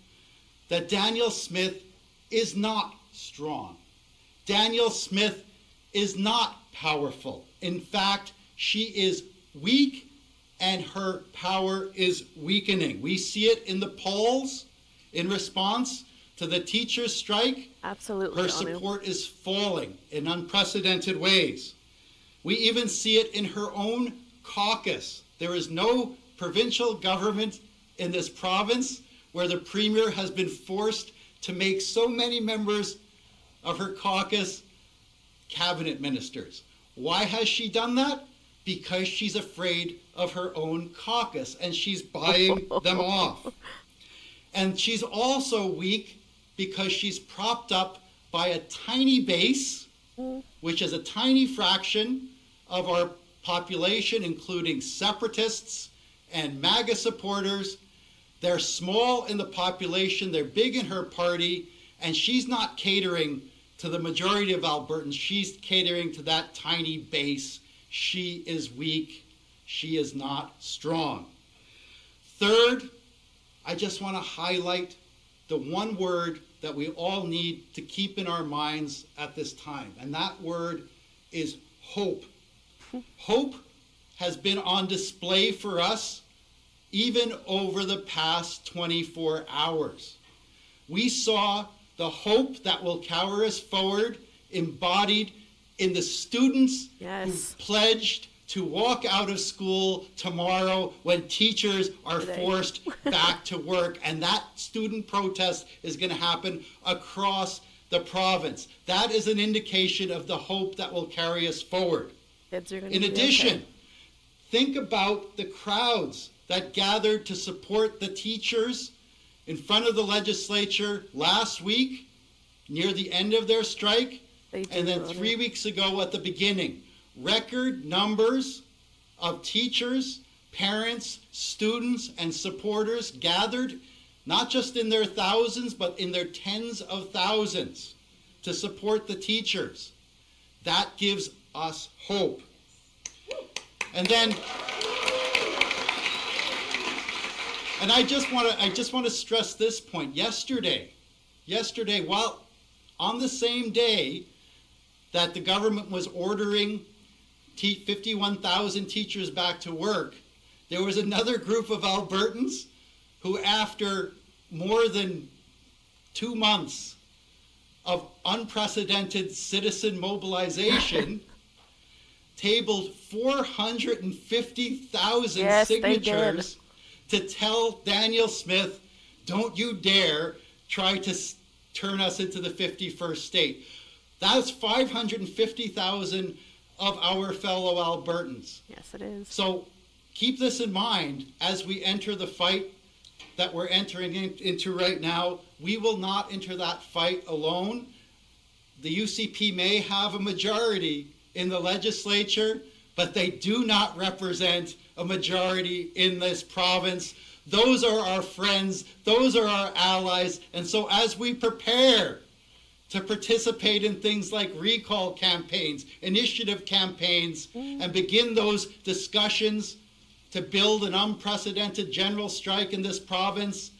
that Danielle Smith is not strong. Danielle Smith is not powerful. In fact, she is weak and her power is weakening. We see it in the polls in response to the teachers' strike. Absolutely. Her support is falling in unprecedented ways. We even see it in her own caucus. There is no provincial government in this province where the premier has been forced to make so many members of her caucus cabinet ministers. Why has she done that? Because she's afraid of her own caucus and she's buying them off. And she's also weak because she's propped up by a tiny base, which is a tiny fraction of our population, including separatists and MAGA supporters. They're small in the population, they're big in her party, and she's not catering to the majority of Albertans. She's catering to that tiny base. She is weak. She is not strong. Third, I just want to highlight the one word that we all need to keep in our minds at this time, and that word is hope. Hope has been on display for us even over the past 24 hours. We saw the hope that will carry us forward embodied in the students who pledged to walk out of school tomorrow when teachers are forced back to work. And that student protest is going to happen across the province. That is an indication of the hope that will carry us forward. In addition, think about the crowds that gathered to support the teachers in front of the legislature last week near the end of their strike, and then 3 weeks ago at the beginning. Record numbers of teachers, parents, students, and supporters gathered, not just in their thousands, but in their tens of thousands to support the teachers. That gives us hope. And then, and I just want to stress this point. Yesterday, while on the same day that the government was ordering 51,000 teachers back to work, there was another group of Albertans who, after more than 2 months of unprecedented citizen mobilization, tabled 450,000 signatures to tell Daniel Smith, don't you dare try to turn us into the 51st state. That's 550,000 of our fellow Albertans. Yes, it is. So keep this in mind as we enter the fight that we're entering into right now. We will not enter that fight alone. The UCP may have a majority in the legislature, but they do not represent a majority in this province. Those are our friends, those are our allies, and so as we prepare to participate in things like recall campaigns, initiative campaigns, and begin those discussions to build an unprecedented general strike in this province,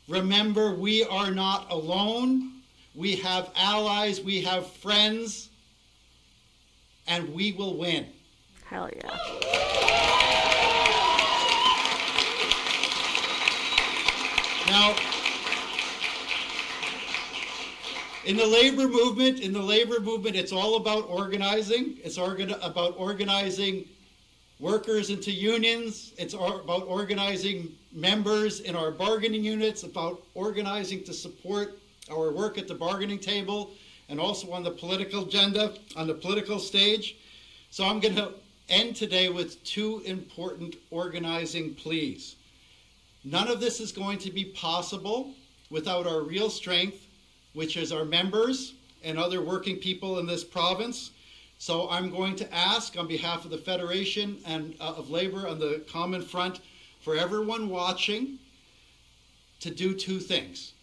remember, we are not alone. We have allies, we have friends, and we will win. Hell yeah. Now, in the labor movement, it's all about organizing. It's about organizing workers into unions. It's about organizing members in our bargaining units, about organizing to support our work at the bargaining table, and also on the political agenda, on the political stage. So I'm going to end today with 2 important organizing pleas. None of this is going to be possible without our real strength, which is our members and other working people in this province. So I'm going to ask on behalf of the Federation and of Labour on the Common Front for everyone watching to do 2 things.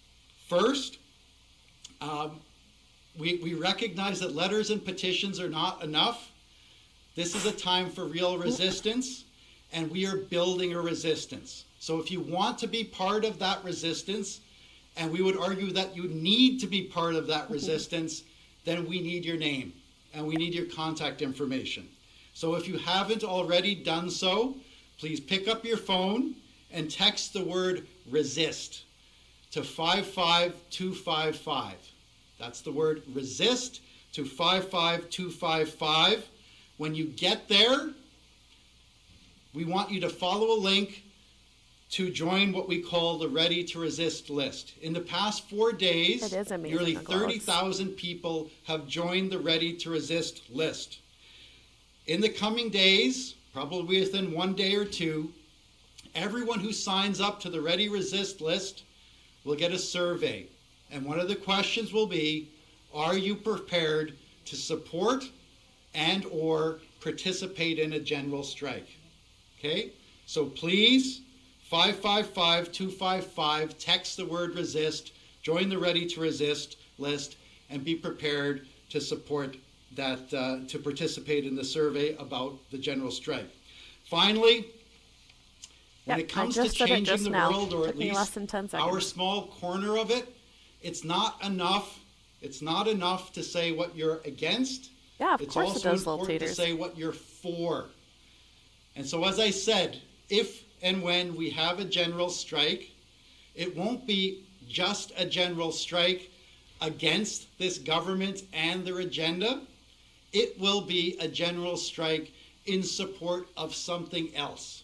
First, we recognize that letters and petitions are not enough. This is a time for real resistance, and we are building a resistance. So if you want to be part of that resistance, and we would argue that you need to be part of that resistance, then we need your name and we need your contact information. So if you haven't already done so, please pick up your phone and text the word resist to 55255. That's the word resist to 55255. When you get there, we want you to follow a link to join what we call the Ready to Resist list. In the past 4 days, nearly 30,000 people have joined the Ready to Resist list. In the coming days, probably within 1 day or 2, everyone who signs up to the Ready Resist list will get a survey. And one of the questions will be, are you prepared to support and or participate in a general strike? Okay, so please, 555-255, text the word resist, join the Ready to Resist list, and be prepared to support that, to participate in the survey about the general strike. Finally, when it comes to changing the world, or at least our small corner of it, it's not enough to say what you're against. Yeah, of it's course also it does, important to say what you're for. And so, as I said, if and when we have a general strike, it won't be just a general strike against this government and their agenda. It will be a general strike in support of something else.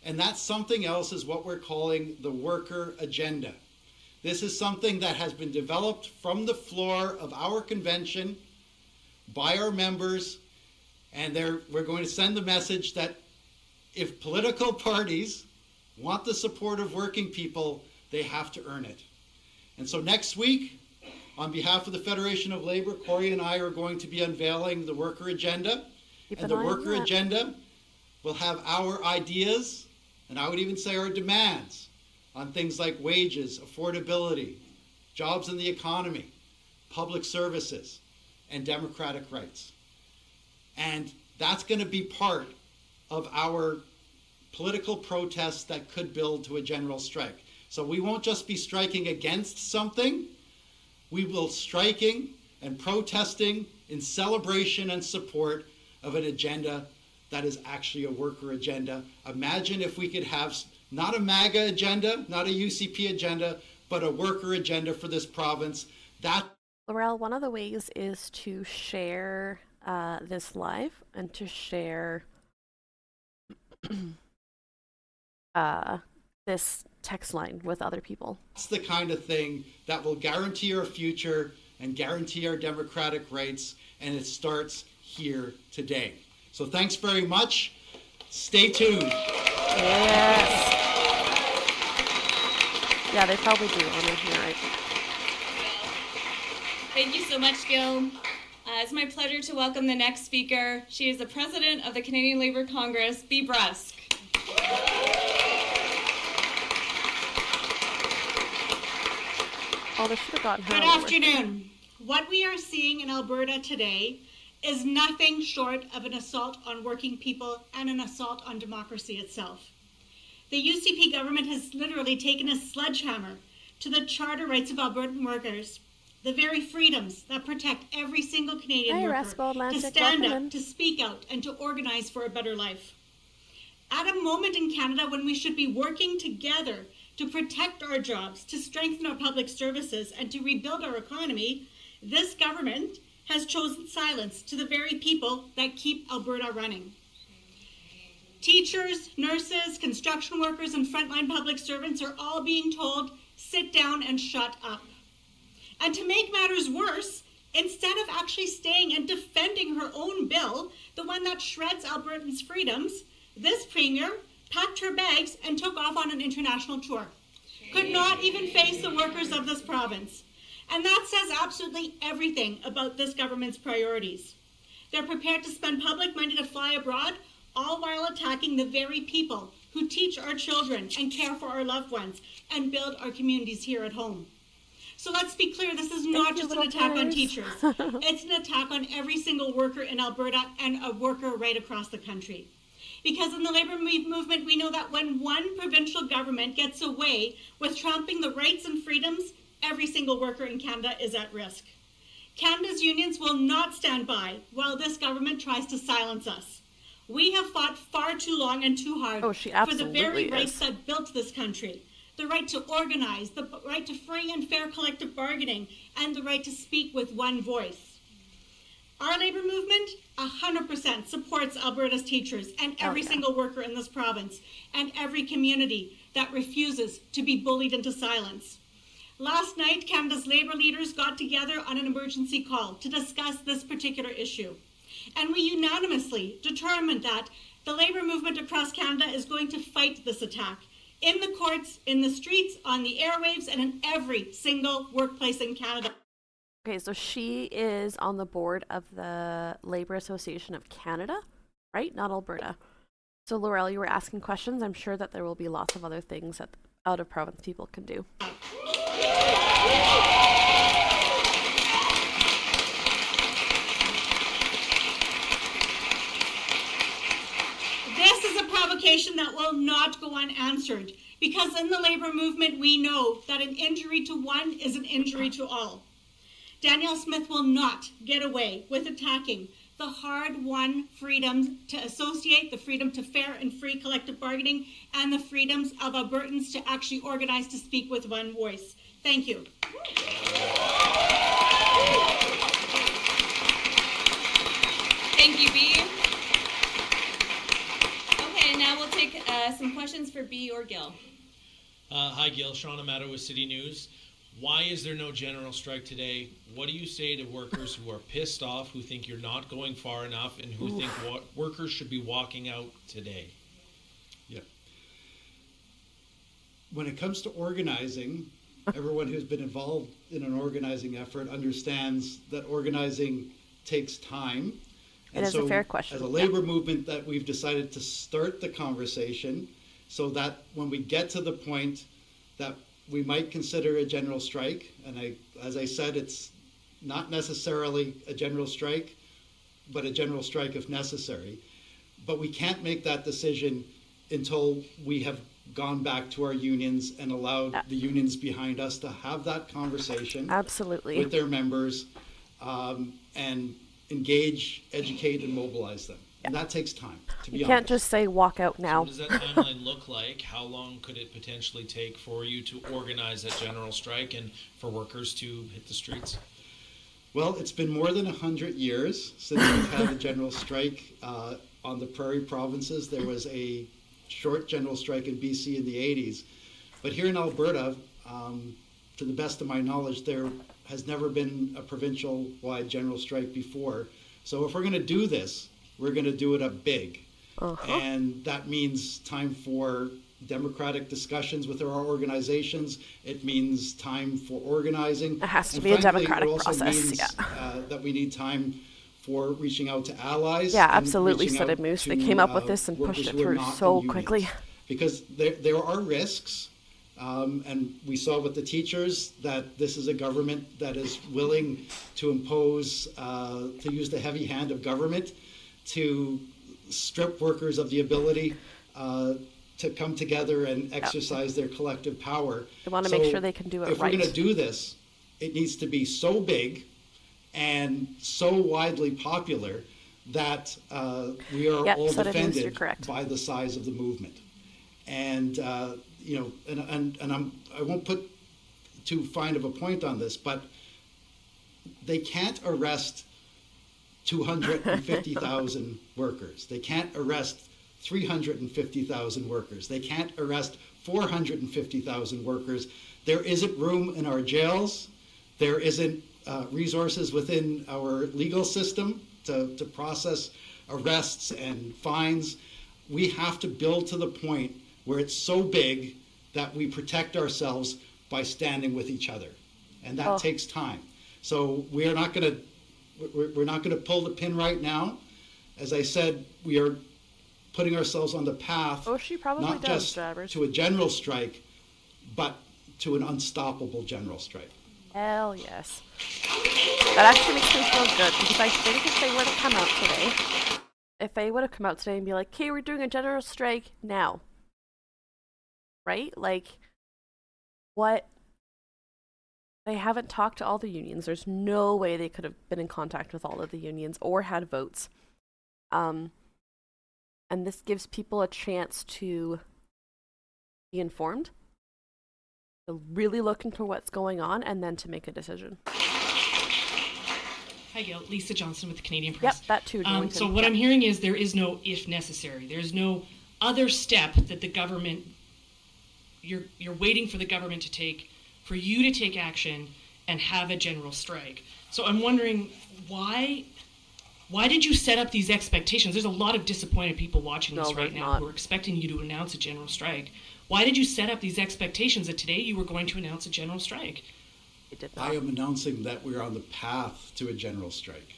And that something else is what we're calling the worker agenda. This is something that has been developed from the floor of our convention by our members, and we're going to send the message that if political parties want the support of working people, they have to earn it. And so next week, on behalf of the Federation of Labour, Corey and I are going to be unveiling the worker agenda. And the worker agenda will have our ideas, and I would even say our demands, on things like wages, affordability, jobs in the economy, public services, and democratic rights. And that's going to be part of our political protests that could build to a general strike. So we won't just be striking against something, we will striking and protesting in celebration and support of an agenda that is actually a worker agenda. Imagine if we could have not a MAGA agenda, not a UCP agenda, but a worker agenda for this province. Laurel, one of the ways is to share this live and to share this text line with other people. That's the kind of thing that will guarantee our future and guarantee our democratic rights, and it starts here today. So thanks very much. Stay tuned. Yes. Yeah, they probably do on here, right? Thank you so much, Gil. It's my pleasure to welcome the next speaker. She is the president of the Canadian Labour Congress, Bea Brusk. Oh, they should have gotten her. Good afternoon. What we are seeing in Alberta today is nothing short of an assault on working people and an assault on democracy itself. The UCP government has literally taken a sledgehammer to the charter rights of Albertan workers, the very freedoms that protect every single Canadian worker to stand up, to speak out, and to organize for a better life. At a moment in Canada when we should be working together to protect our jobs, to strengthen our public services, and to rebuild our economy, this government has chosen silence to the very people that keep Alberta running. Teachers, nurses, construction workers, and frontline public servants are all being told, sit down and shut up. And to make matters worse, instead of actually staying and defending her own bill, the one that shreds Albertans' freedoms, this premier packed her bags and took off on an international tour. Could not even face the workers of this province. And that says absolutely everything about this government's priorities. They're prepared to spend public money to fly abroad, all while attacking the very people who teach our children and care for our loved ones and build our communities here at home. So let's be clear, this is not just an attack on teachers. It's an attack on every single worker in Alberta and a worker right across the country. Because in the labour movement, we know that when one provincial government gets away with trampling the rights and freedoms, every single worker in Canada is at risk. Canada's unions will not stand by while this government tries to silence us. We have fought far too long and too hard for the very rights that built this country. The right to organize, the right to free and fair collective bargaining, and the right to speak with one voice. Our labour movement 100% supports Alberta's teachers and every single worker in this province and every community that refuses to be bullied into silence. Last night, Canada's labour leaders got together on an emergency call to discuss this particular issue. And we unanimously determined that the labour movement across Canada is going to fight this attack in the courts, in the streets, on the airwaves, and in every single workplace in Canada. Okay, so she is on the board of the Labour Association of Canada, right? Not Alberta. So Laurel, you were asking questions. I'm sure that there will be lots of other things that out-of-province people can do. This is a provocation that will not go unanswered, because in the labour movement we know that an injury to one is an injury to all. Danielle Smith will not get away with attacking the hard-won freedom to associate, the freedom to fair and free collective bargaining, and the freedoms of Albertans to actually organize, to speak with one voice. Thank you. Thank you, Bea. Okay, now we'll take some questions for Bea or Gil. Hi, Gil. Sean Amato with City News. Why is there no general strike today? What do you say to workers who are pissed off, who think you're not going far enough, and who think workers should be walking out today? Yeah. When it comes to organizing, everyone who's been involved in an organizing effort understands that organizing takes time. It is a fair question. As a labor movement, that we've decided to start the conversation so that when we get to the point that we might consider a general strike, and as I said, it's not necessarily a general strike. but a general strike if necessary. But we can't make that decision until we have gone back to our unions and allowed the unions behind us to have that conversation. Absolutely. With their members, and engage, educate, and mobilize them. And that takes time, to be honest. You can't just say walk out now. So what does that timeline look like? How long could it potentially take for you to organize that general strike and for workers to hit the streets? Well, it's been more than 100 years since we've had a general strike on the prairie provinces. There was a short general strike in BC in the 80s. But here in Alberta, to the best of my knowledge, there has never been a provincial-wide general strike before. So if we're going to do this, we're going to do it up big. And that means time for democratic discussions with our organizations. It means time for organizing. It has to and be a frankly, democratic it also process. means, that we need time for reaching out to allies. Yeah, and absolutely, reaching said out it, Moose. They to, came up with this and workers pushed it who are through not so in unions. quickly. Because there are risks, and we saw with the teachers that this is a government that is willing to impose, to use the heavy hand of government to strip workers of the ability to come together and exercise their collective power. They want to make sure they can do it if right. we're going to do this, it needs to be so big and so widely popular that we are all defended by the size of the movement. And you know, and I won't put too fine of a point on this, but they can't arrest 250,000 workers. They can't arrest 350,000 workers. They can't arrest 450,000 workers. There isn't room in our jails. There isn't resources within our legal system to process arrests and fines. We have to build to the point where it's so big that we protect ourselves by standing with each other. And that takes time. So we're not going to pull the pin right now. As I said, we are putting ourselves on the path, not just to a general strike, but to an unstoppable general strike. Hell yes. That actually makes me feel good, because I think if they were to come out today, and be like, okay, we're doing a general strike now. Right? Like, what? They haven't talked to all the unions. There's no way they could have been in contact with all of the unions or had votes. And this gives people a chance to be informed, to really look into what's going on, and then to make a decision. Hi, Gail. Lisa Johnson with the Canadian Press. Yep, that too. So what I'm hearing is there is no if necessary. There's no other step that the government, you're waiting for the government to take, for you to take action and have a general strike. So I'm wondering why did you set up these expectations? There's a lot of disappointed people watching this right now who are expecting you to announce a general strike. Why did you set up these expectations that today you were going to announce a general strike? I am announcing that we're on the path to a general strike.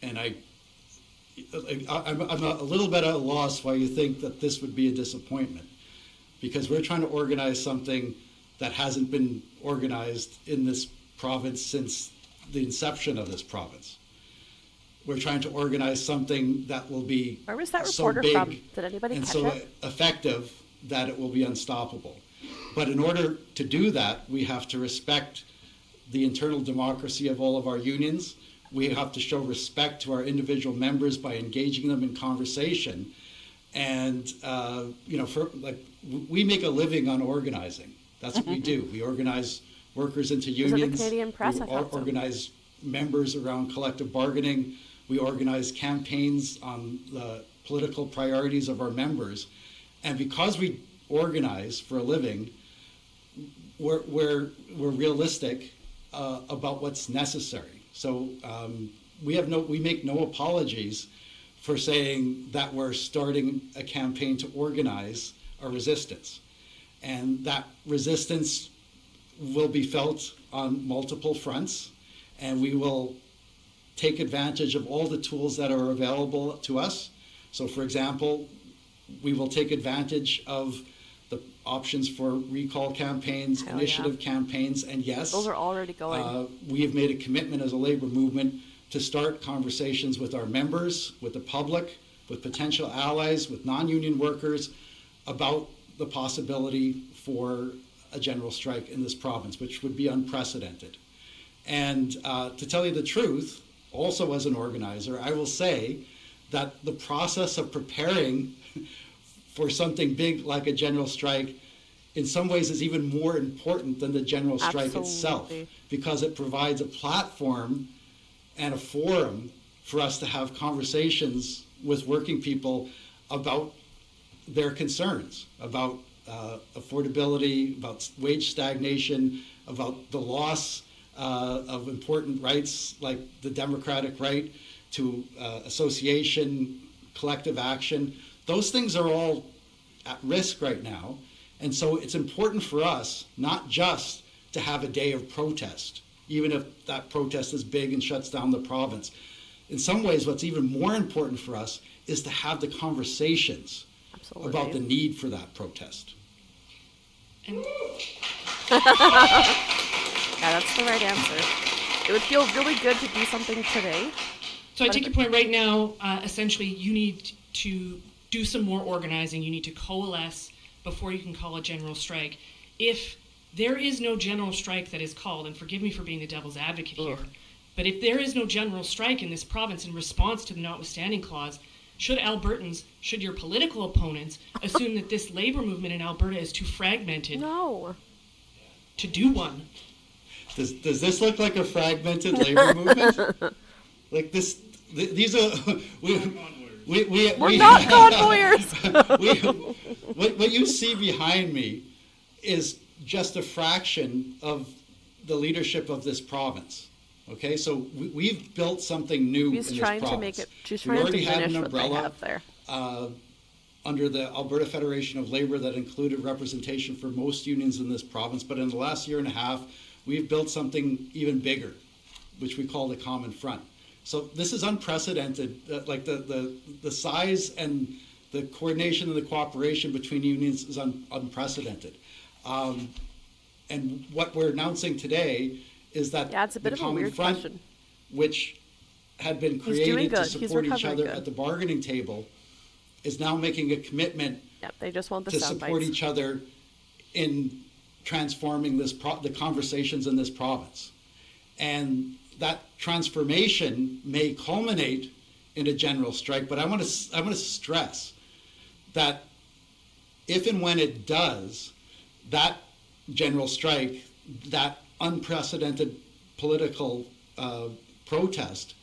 And I'm a little bit at a loss why you think that this would be a disappointment. Because we're trying to organize something that hasn't been organized in this province since the inception of this province. We're trying to organize something that will be Where was that so reporter big from? Did anybody and catch so it? effective that it will be unstoppable. But in order to do that, we have to respect the internal democracy of all of our unions. We have to show respect to our individual members by engaging them in conversation. And we make a living on organizing. That's what we do. We organize workers into unions. The Canadian Press, we I thought so. organize members around collective bargaining. We organize campaigns on the political priorities of our members. And because we organize for a living, we're realistic about what's necessary. So we make no apologies for saying that we're starting a campaign to organize a resistance. And that resistance will be felt on multiple fronts, and we will take advantage of all the tools that are available to us. So for example, we will take advantage of the options for recall campaigns, initiative campaigns, and yes, those are already going. We have made a commitment as a labor movement to start conversations with our members, with the public, with potential allies, with non-union workers about the possibility for a general strike in this province, which would be unprecedented. And to tell you the truth, also as an organizer, I will say that the process of preparing for something big like a general strike in some ways is even more important than the general strike itself, because it provides a platform and a forum for us to have conversations with working people about their concerns, about affordability, about wage stagnation, about the loss of important rights like the democratic right to association, collective action. Those things are all at risk right now. And so it's important for us not just to have a day of protest, even if that protest is big and shuts down the province. In some ways, what's even more important for us is to have the conversations about the need for that protest. Yeah, that's the right answer. It would feel really good to do something today. So I take your point right now. Essentially, you need to do some more organizing. You need to coalesce before you can call a general strike. If there is no general strike that is called, and forgive me for being the devil's advocate here, but if there is no general strike in this province in response to the notwithstanding clause, should Albertans, should your political opponents assume that this labor movement in Alberta is too fragmented to do one? Does this look like a fragmented labor movement? Like this, these are we're not convoyers. What you see behind me is just a fraction of the leadership of this province. Okay, so we've built something new in this province. We already had an umbrella under the Alberta Federation of Labour that included representation for most unions in this province, but in the last year and a half, we've built something even bigger, which we call the Common Front. So this is unprecedented. Like the size and the coordination and the cooperation between unions is unprecedented. And what we're announcing today is that the Common Front, which had been created to support each other at the bargaining table, is now making a commitment they just want to support each other in transforming the conversations in this province. And that transformation may culminate in a general strike, but I want to stress that if and when it does, that general strike, that unprecedented political protest,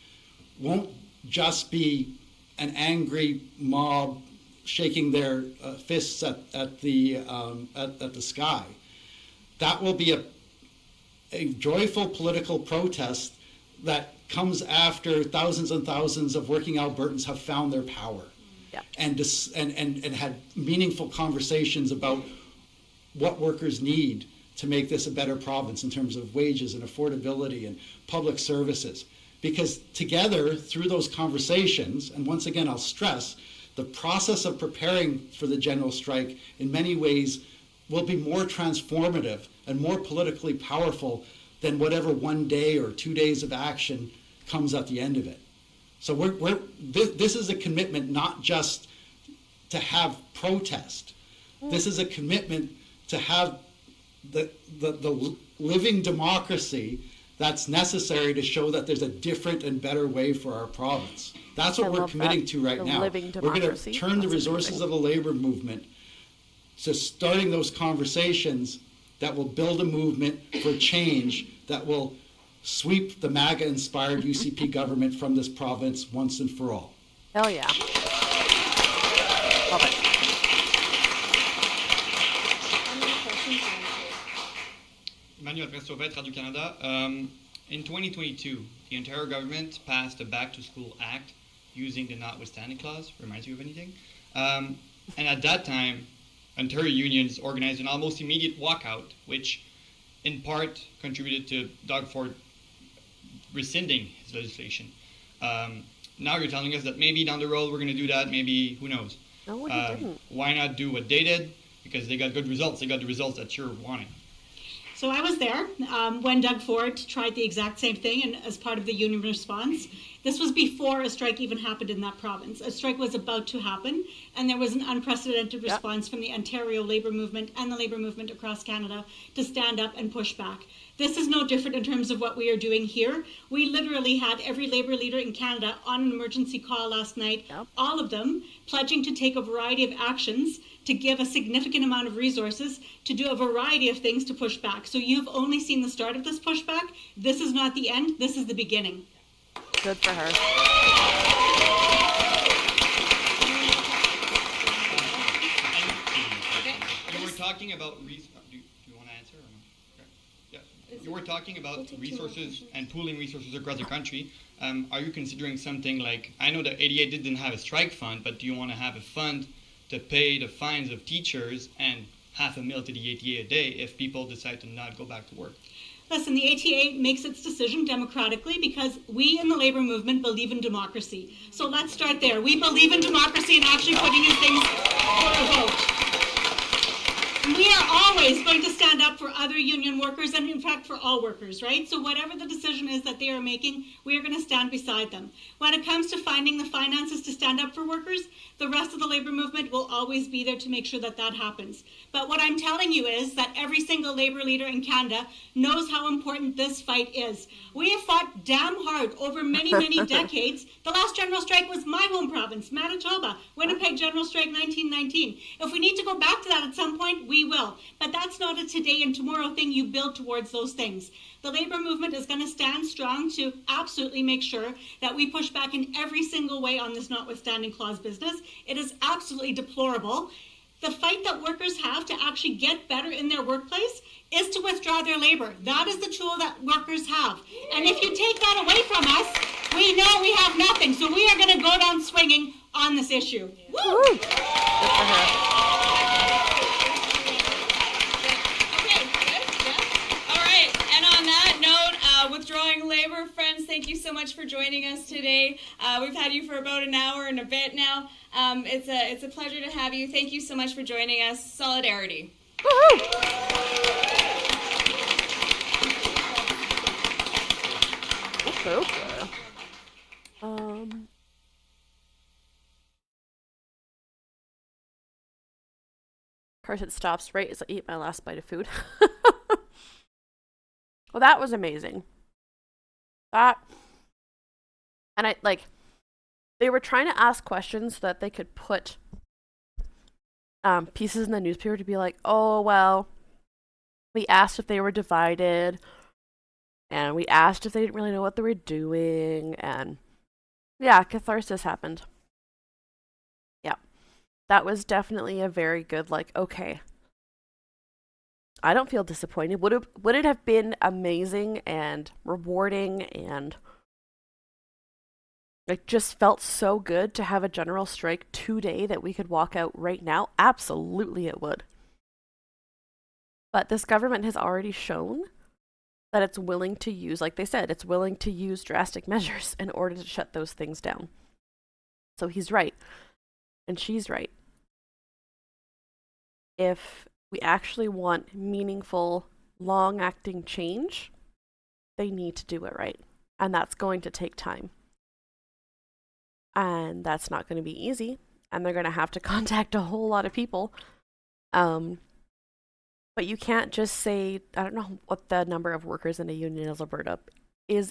won't just be an angry mob shaking their fists at the sky. That will be a joyful political protest that comes after thousands and thousands of working Albertans have found their power and had meaningful conversations about what workers need to make this a better province in terms of wages and affordability and public services. Because together, through those conversations, and once again I'll stress, the process of preparing for the general strike in many ways will be more transformative and more politically powerful than whatever 1 day or 2 days of action comes at the end of it. So this is a commitment not just to have protest. This is a commitment to have the living democracy that's necessary to show that there's a different and better way for our province. That's what we're committing to right now. We're going to turn the resources of the labor movement to starting those conversations that will build a movement for change that will sweep the MAGA-inspired UCP government from this province once and for all. Hell yeah. Love it. Emmanuel Prestovet, Radio-Canada. In 2022, the Ontario government passed a Back-to-School Act using the Notwithstanding Clause. Reminds you of anything? And at that time, Ontario unions organized an almost immediate walkout, which in part contributed to Doug Ford rescinding his legislation. Now you're telling us that maybe down the road we're going to do that, maybe, who knows? No, he didn't. Why not do what they did? Because they got good results. They got the results that you're wanting. So I was there when Doug Ford tried the exact same thing and as part of the union response. This was before a strike even happened in that province. A strike was about to happen, and there was an unprecedented response from the Ontario labour movement and the labour movement across Canada to stand up and push back. This is no different in terms of what we are doing here. We literally had every labour leader in Canada on an emergency call last night, all of them pledging to take a variety of actions, to give a significant amount of resources, to do a variety of things to push back. So you've only seen the start of this pushback. This is not the end, this is the beginning. Good for her. You were talking about do you want to answer or no? Okay. Yeah. You were talking about resources and pooling resources across the country. Are you considering something like, I know that 88 didn't have a strike fund, but do you want to have a fund to pay the fines of teachers and half a mil to the ATA a day if people decide to not go back to work? Listen, the ATA makes its decision democratically because we in the labour movement believe in democracy. So let's start there. We believe in democracy and actually putting in things for a vote. We are always going to stand up for other union workers and in fact for all workers, right? So whatever the decision is that they are making, we are going to stand beside them. When it comes to finding the finances to stand up for workers, the rest of the labour movement will always be there to make sure that that happens. But what I'm telling you is that every single labour leader in Canada knows how important this fight is. We have fought damn hard over many, many decades. The last general strike was my home province, Manitoba. Winnipeg General Strike 1919. If we need to go back to that at some point, we will. But that's not a today and tomorrow thing. You build towards those things. The labour movement is going to stand strong to absolutely make sure that we push back in every single way on this notwithstanding clause business. It is absolutely deplorable. The fight that workers have to actually get better in their workplace is to withdraw their labour. That is the tool that workers have. And if you take that away from us, we know we have nothing. So we are going to go down swinging on this issue. Woo! Good for her. Withdrawing labor friends, thank you so much for joining us today. We've had you for about an hour and a bit now. It's a pleasure to have you. Thank you so much for joining us. Solidarity. Okay. Carson stops right as I eat my last bite of food. Well, that was amazing. That, and they were trying to ask questions so that they could put pieces in the newspaper to be like, oh, well, we asked if they were divided, and we asked if they didn't really know what they were doing, and yeah, catharsis happened. Yeah, that was definitely a very good, okay. I don't feel disappointed. Would it have been amazing and rewarding and it just felt so good to have a general strike today that we could walk out right now? Absolutely it would. But this government has already shown that it's willing to use, like they said, it's willing to use drastic measures in order to shut those things down. So he's right. And she's right. If we actually want meaningful, long-acting change, they need to do it right. And that's going to take time. And that's not going to be easy. And they're going to have to contact a whole lot of people. But you can't just say, I don't know what the number of workers in a union is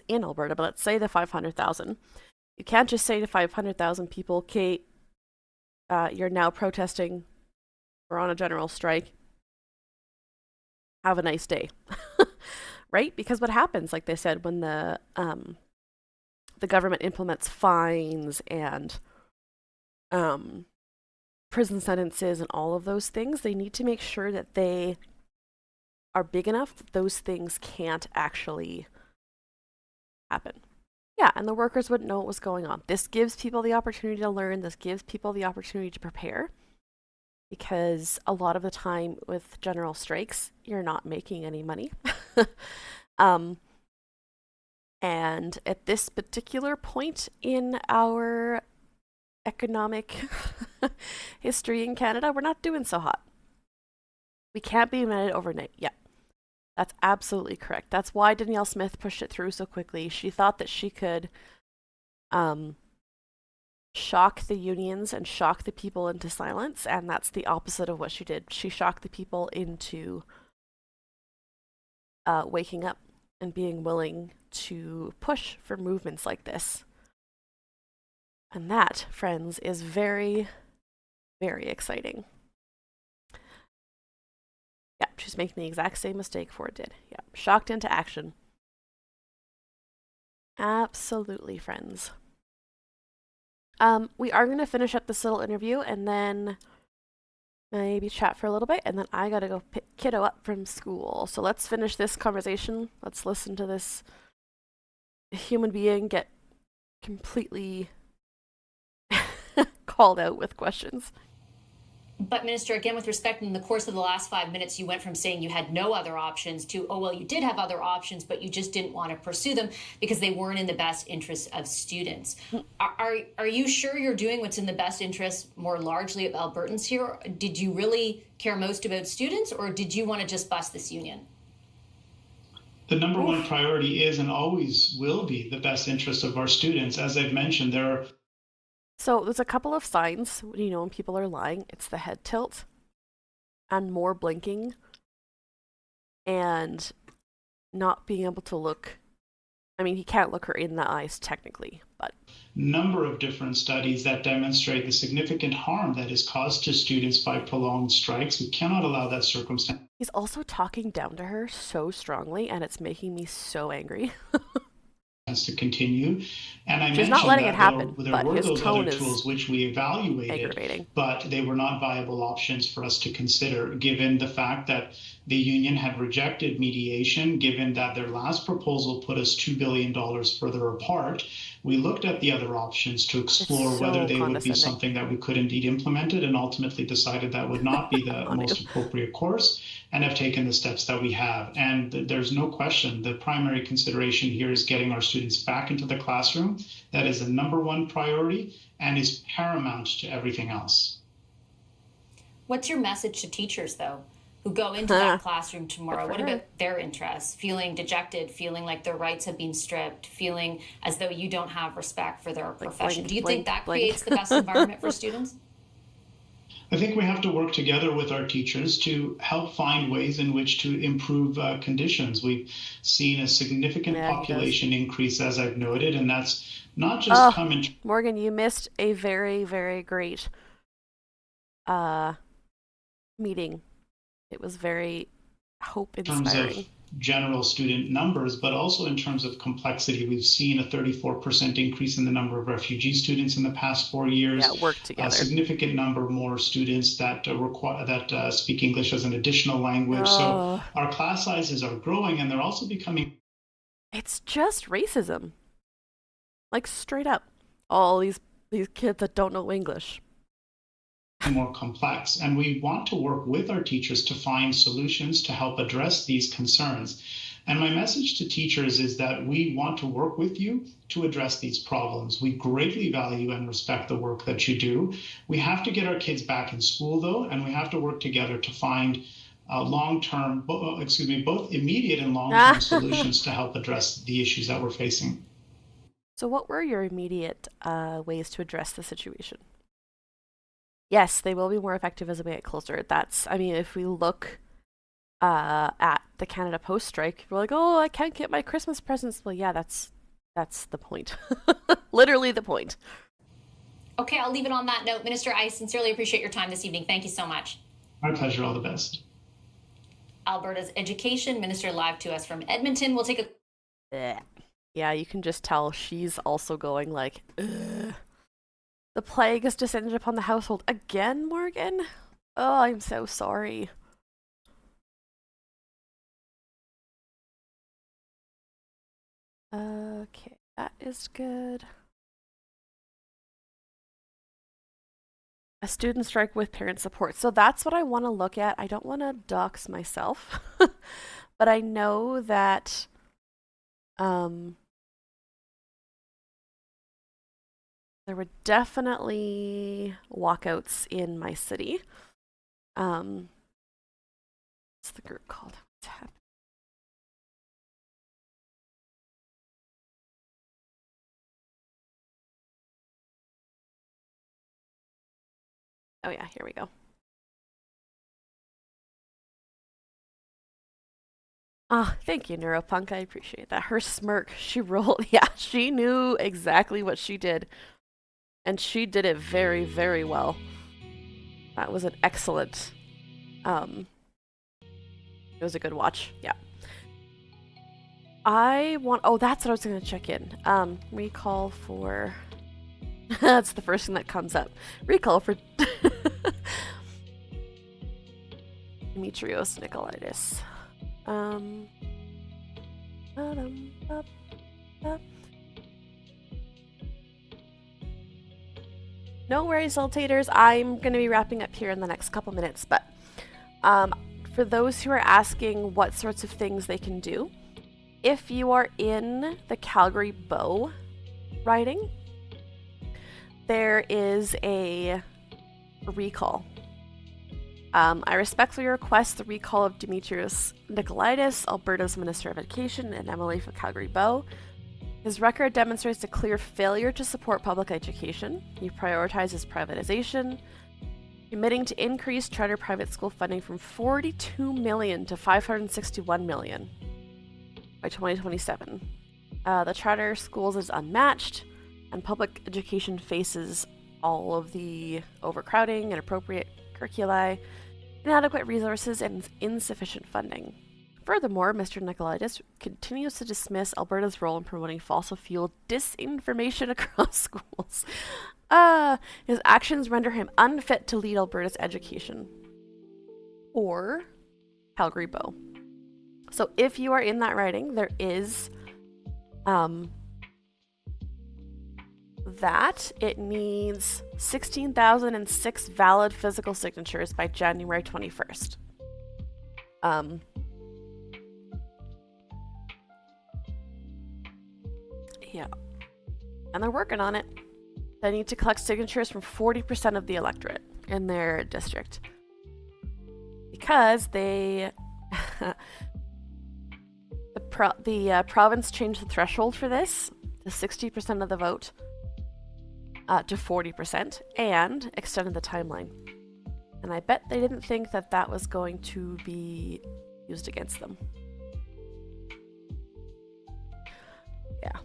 in Alberta, but let's say the 500,000. You can't just say to 500,000 people, okay, you're now protesting or on a general strike. Have a nice day. Right? Because what happens, like they said, when the government implements fines and prison sentences and all of those things, they need to make sure that they are big enough that those things can't actually happen. Yeah, and the workers wouldn't know what was going on. This gives people the opportunity to learn. This gives people the opportunity to prepare. Because a lot of the time with general strikes, you're not making any money. And at this particular point in our economic history in Canada, we're not doing so hot. We can't be united overnight yet. That's absolutely correct. That's why Danielle Smith pushed it through so quickly. She thought that she could shock the unions and shock the people into silence, and that's the opposite of what she did. She shocked the people into waking up and being willing to push for movements like this. And that, friends, is very, very exciting. Yeah, she's making the exact same mistake Ford did. Yeah, shocked into action. Absolutely, friends. We are going to finish up this little interview and then maybe chat for a little bit, and then I gotta go pick kiddo up from school. So let's finish this conversation. Let's listen to this human being get completely called out with questions. But Minister, again, with respect, in the course of the last 5 minutes, you went from saying you had no other options to, oh, well, you did have other options, but you just didn't want to pursue them because they weren't in the best interest of students. Are you sure you're doing what's in the best interest more largely of Albertans here? Did you really care most about students, or did you want to just bust this union? The number one priority is and always will be the best interest of our students. As I've mentioned, there are So there's a couple of signs, you know, when people are lying. It's the head tilt and more blinking and not being able to look. I mean, he can't look her in the eyes technically, but number of different studies that demonstrate the significant harm that is caused to students by prolonged strikes. We cannot allow that circumstance. He's also talking down to her so strongly, and it's making me so angry. To continue, and I She's mentioned not letting that it happen, there but were his those tone other is tools which we evaluated, aggravating. but they were not viable options for us to consider, given the fact that the union had rejected mediation, given that their last proposal put us $2 billion further apart. We looked at the other options to explore whether they would be something that we could indeed implement it, and ultimately decided that would not be the most appropriate course, and have taken the steps that we have. And there's no question, the primary consideration here is getting our students back into the classroom. That is the number one priority and is paramount to everything else. What's your message to teachers, though, who go into that classroom tomorrow? What about their interests? Feeling dejected, feeling like their rights have been stripped, feeling as though you don't have respect for their profession. Do you think that creates the best environment for students? I think we have to work together with our teachers to help find ways in which to improve conditions. We've seen a significant population increase, as I've noted, and that's not just come in. Morgan, you missed a very, very great meeting. It was very hope-inspiring. In terms of general student numbers, but also in terms of complexity. We've seen a 34% increase in the number of refugee students in the past 4 years. Yeah, work together. A significant number more students that speak English as an additional language. So our class sizes are growing, and they're also becoming. It's just racism, like straight up. All these kids that don't know English. More complex, and we want to work with our teachers to find solutions to help address these concerns. And my message to teachers is that we want to work with you to address these problems. We greatly value and respect the work that you do. We have to get our kids back in school, though, and we have to work together to find both immediate and long-term solutions to help address the issues that we're facing. So what were your immediate ways to address the situation? Yes, they will be more effective as we get closer. I mean, if we look at the Canada Post strike, people are like, oh, I can't get my Christmas presents. Well, yeah, that's the point. Literally the point. Okay, I'll leave it on that note. Minister, I sincerely appreciate your time this evening. Thank you so much. My pleasure. All the best. Alberta's Education Minister live to us from Edmonton. We'll take a... Yeah, you can just tell she's also going like, ugh. The plague has descended upon the household again, Morgan? Oh, I'm so sorry. Okay, that is good. A student strike with parent support. So that's what I want to look at. I don't want to dox myself, but I know that there were definitely walkouts in my city. What's the group called? What's happening? Oh yeah, here we go. Ah, thank you, Neuropunk. I appreciate that. Her smirk, she rolled. Yeah, she knew exactly what she did. And she did it very, very well. That was an excellent, it was a good watch, yeah. Oh, that's what I was gonna check in. Recall for, that's the first thing that comes up. Recall for Demetrios Nicolaitis. No worries, Saltators. I'm going to be wrapping up here in the next couple minutes, but for those who are asking what sorts of things they can do, if you are in the Calgary Bow riding, there is a recall. I respectfully request the recall of Demetrios Nicolaitis, Alberta's Minister of Education, and MLA for Calgary Bow. His record demonstrates a clear failure to support public education. He prioritizes privatization, committing to increase charter private school funding from $42 million to $561 million by 2027. The charter schools is unmatched, and public education faces all of the overcrowding, inappropriate curricula, inadequate resources, and insufficient funding. Furthermore, Mr. Nicolaitis continues to dismiss Alberta's role in promoting fossil fuel disinformation across schools. His actions render him unfit to lead Alberta's education. Or Calgary Bow. So if you are in that riding, there is that it needs 16,006 valid physical signatures by January 21st. Yeah. And they're working on it. They need to collect signatures from 40% of the electorate in their district. Because they... the province changed the threshold for this to 60% of the vote to 40% and extended the timeline. And I bet they didn't think that that was going to be used against them. Yeah.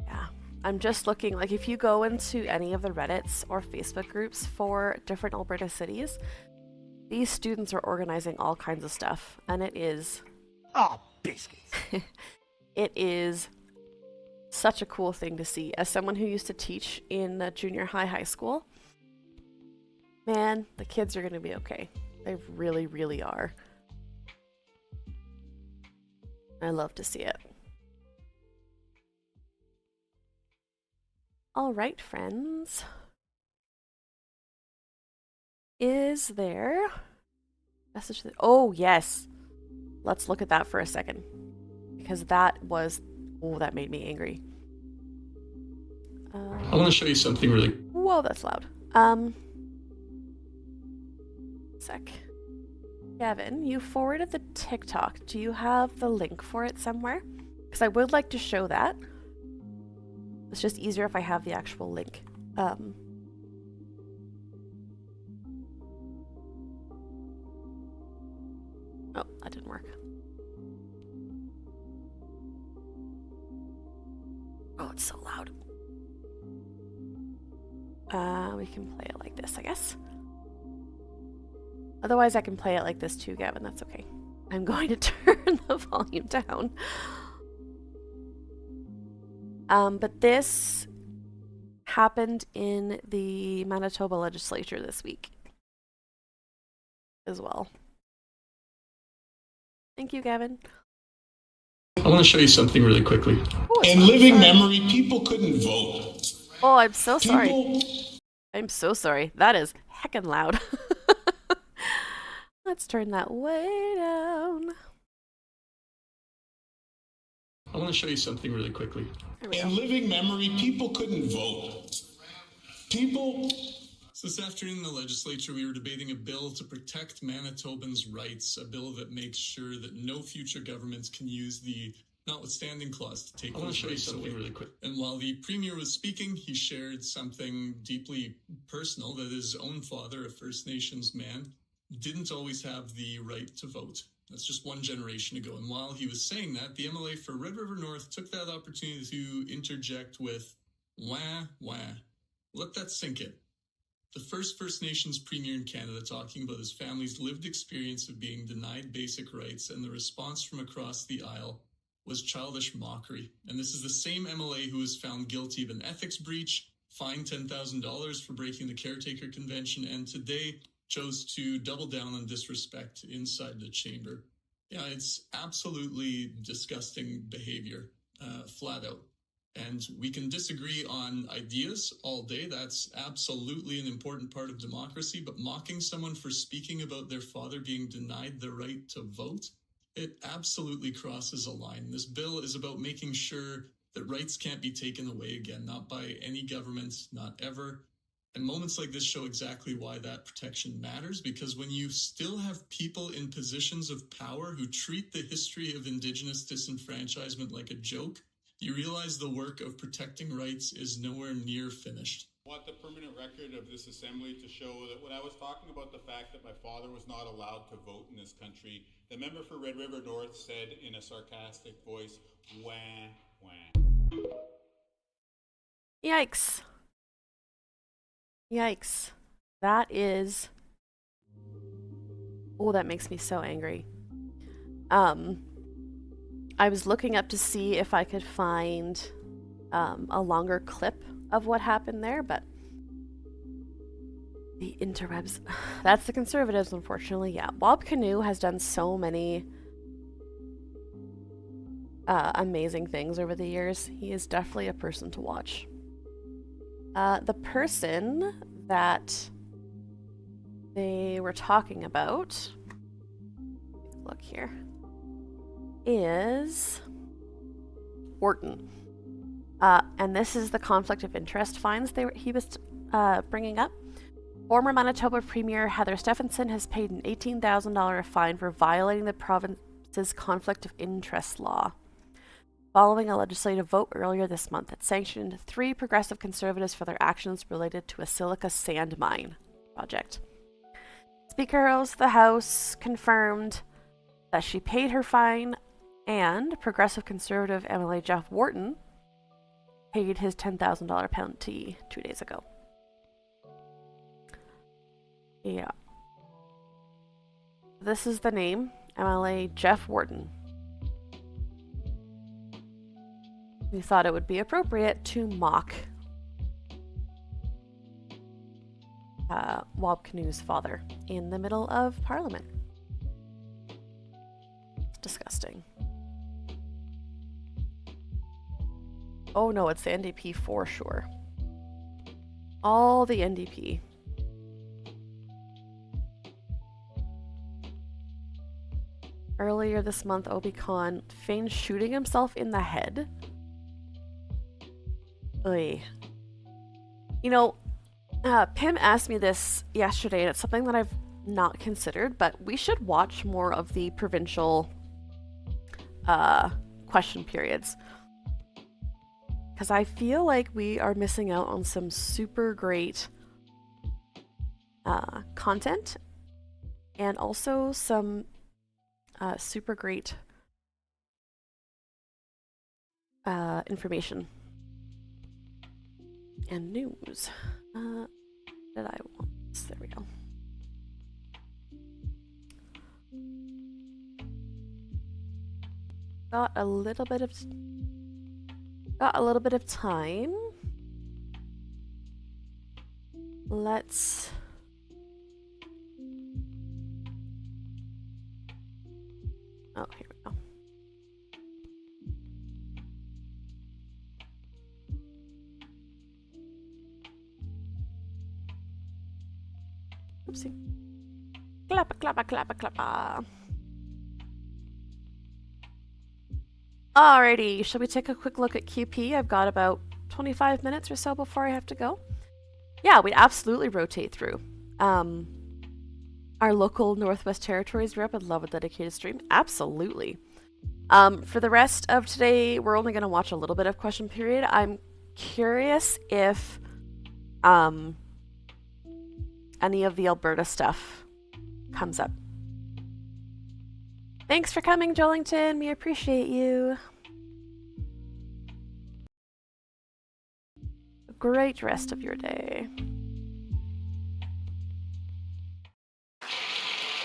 Yeah. I'm just looking, like, if you go into any of the Reddits or Facebook groups for different Alberta cities, these students are organizing all kinds of stuff, and it is... Oh, biscuits. It is such a cool thing to see. As someone who used to teach in a junior high school, man, the kids are going to be okay. They really, really are. I love to see it. All right, friends. Is there message? Oh, yes. Let's look at that for a second. Because that was... Oh, that made me angry. I want to show you something really... Whoa, that's loud. Sec. Gavin, you forwarded the TikTok. Do you have the link for it somewhere? Because I would like to show that. It's just easier if I have the actual link. Oh, that didn't work. Oh, it's so loud. We can play it like this, I guess. Otherwise, I can play it like this too, Gavin. That's okay. I'm going to turn the volume down. But this happened in the Manitoba legislature this week as well. Thank you, Gavin. I want to show you something really quickly. Ooh, in living memory, people couldn't vote. Oh, I'm so sorry. I'm so sorry. That is heckin' loud. Let's turn that way down. I want to show you something really quickly. In living memory, people couldn't vote. So this afternoon in the legislature, we were debating a bill to protect Manitobans' rights, a bill that makes sure that no future governments can use the notwithstanding clause to take I want to those show you rights something away. really quick. And while the Premier was speaking, he shared something deeply personal, that his own father, a First Nations man, didn't always have the right to vote. That's just one generation ago. And while he was saying that, the MLA for Red River North took that opportunity to interject with, wah, wah. Let that sink in. The First Nations Premier in Canada talking about his family's lived experience of being denied basic rights, and the response from across the aisle was childish mockery. And this is the same MLA who was found guilty of an ethics breach, fined $10,000 for breaking the Caretaker Convention, and today chose to double down on disrespect inside the chamber. Yeah, it's absolutely disgusting behavior, flat out. And we can disagree on ideas all day. That's absolutely an important part of democracy. But mocking someone for speaking about their father being denied the right to vote, it absolutely crosses a line. This bill is about making sure that rights can't be taken away again, not by any government, not ever. And moments like this show exactly why that protection matters, because when you still have people in positions of power who treat the history of Indigenous disenfranchisement like a joke, you realize the work of protecting rights is nowhere near finished. I want the permanent record of this assembly to show that when I was talking about the fact that my father was not allowed to vote in this country, the member for Red River North said in a sarcastic voice, wah, wah. Yikes. Yikes. That is... Oh, that makes me so angry. I was looking up to see if I could find a longer clip of what happened there, but the interwebs, that's the Conservatives, unfortunately. Yeah, Bob Canoe has done so many amazing things over the years. He is definitely a person to watch. The person that they were talking about, look here, is Wharton. And this is the conflict of interest fines he was bringing up. Former Manitoba Premier Heather Stephenson has paid an $18,000 fine for violating the province's conflict of interest law, following a legislative vote earlier this month that sanctioned 3 progressive Conservatives for their actions related to a silica sand mine project. Speaker of the House confirmed that she paid her fine, and Progressive Conservative MLA Jeff Wharton paid his $10,000 penalty 2 days ago. Yeah. This is the name, MLA Jeff Wharton. We thought it would be appropriate to mock Wab Canoe's father in the middle of Parliament. It's disgusting. Oh no, it's the NDP for sure. All the NDP. Earlier this month, Obi Khan feigned shooting himself in the head. Oy. You know, Pim asked me this yesterday, and it's something that I've not considered, but we should watch more of the provincial question periods. Because I feel like we are missing out on some super great content, and also some super great information and news. Did I want this? There we go. Got a little bit of time. Let's oh, here we go. Oopsie. Clappa, clappa, clappa, clappa. Alrighty, shall we take a quick look at QP? I've got about 25 minutes or so before I have to go. Yeah, we absolutely rotate through. Our local Northwest Territories rep would love a dedicated stream. Absolutely. For the rest of today, we're only going to watch a little bit of question period. I'm curious if any of the Alberta stuff comes up. Thanks for coming, Jolington. We appreciate you. A great rest of your day.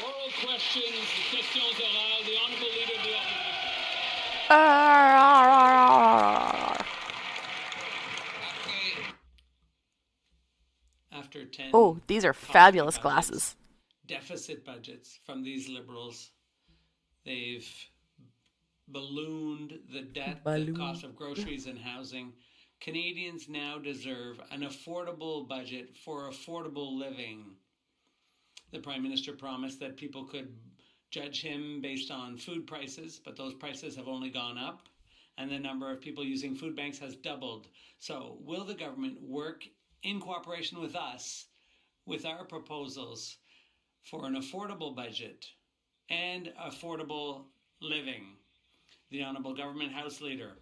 Oral questions, questions orales, the Honourable Leader of the Opposition. After 10 Oh, these are fabulous glasses. Deficit budgets from these Liberals. They've ballooned the debt, the cost of groceries and housing. Canadians now deserve an affordable budget for affordable living. The Prime Minister promised that people could judge him based on food prices, but those prices have only gone up, and the number of people using food banks has doubled. So will the government work in cooperation with us, with our proposals for an affordable budget and affordable living? The Honourable Government House Leader.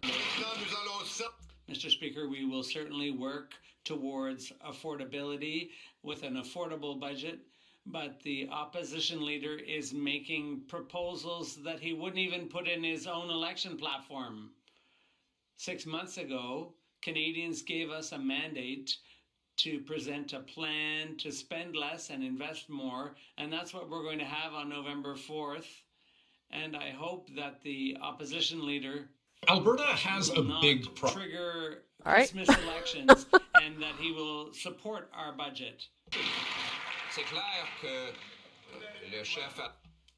Mr. Speaker, we will certainly work towards affordability with an affordable budget, but the opposition leader is making proposals that he wouldn't even put in his own election platform. 6 months ago, Canadians gave us a mandate to present a plan to spend less and invest more, and that's what we're going to have on November 4th. And I hope that the opposition leader Alberta has a big problem. Trigger Christmas elections, and that he will support our budget.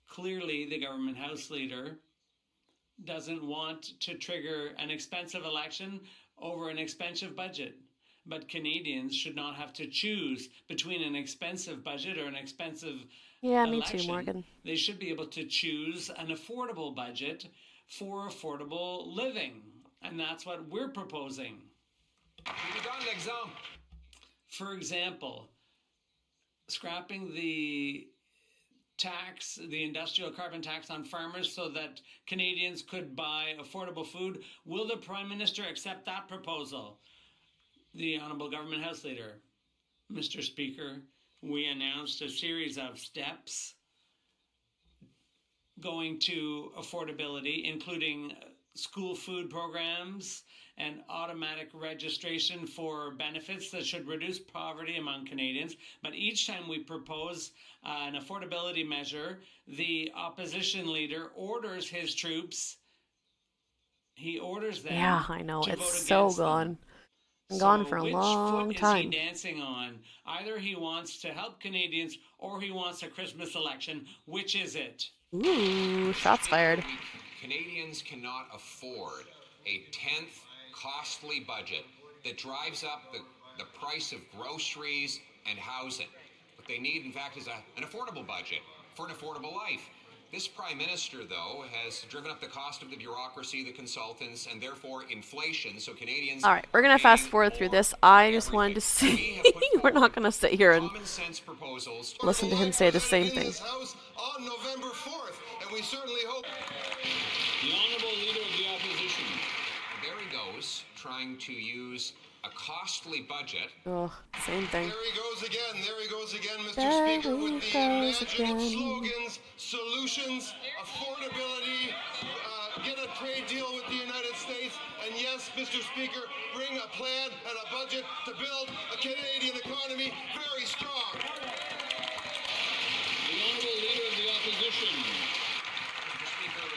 Clearly, the Government House Leader doesn't want to trigger an expensive election over an expensive budget. But Canadians should not have to choose between an expensive budget or an expensive election. Me too, Morgan. They should be able to choose an affordable budget for affordable living. And that's what we're proposing. For example, scrapping the tax, the industrial carbon tax on farmers so that Canadians could buy affordable food. Will the Prime Minister accept that proposal? The Honourable Government House Leader. Mr. Speaker, we announced a series of steps going to affordability, including school food programs and automatic registration for benefits that should reduce poverty among Canadians. But each time we propose an affordability measure, the opposition leader orders his troops, he orders them. Yeah, I know. To It's vote so against gone. them. Gone for a long Which foot time. is he dancing on? Either he wants to help Canadians or he wants a Christmas election. Which is it? Ooh, shots fired. Canadians cannot afford a 10th costly budget that drives up the price of groceries and housing. What they need, in fact, is an affordable budget for an affordable life. This Prime Minister, though, has driven up the cost of the bureaucracy, the consultants, and therefore inflation, so Canadians... All right, we're going to fast forward through this. I just wanted to see... We're not going to sit here and listen to him say the same thing. On November 4th, and we certainly hope... The Honourable Leader of the Opposition. There he goes, trying to use a costly budget. Oh, same thing. There he goes again, Mr. There Speaker, with he the goes imagined again. slogans, solutions, affordability, get a trade deal with the United States, and yes, Mr. Speaker, bring a plan and a budget to build a Canadian economy very strong. The Honourable Leader of the Opposition. Mr. Speaker,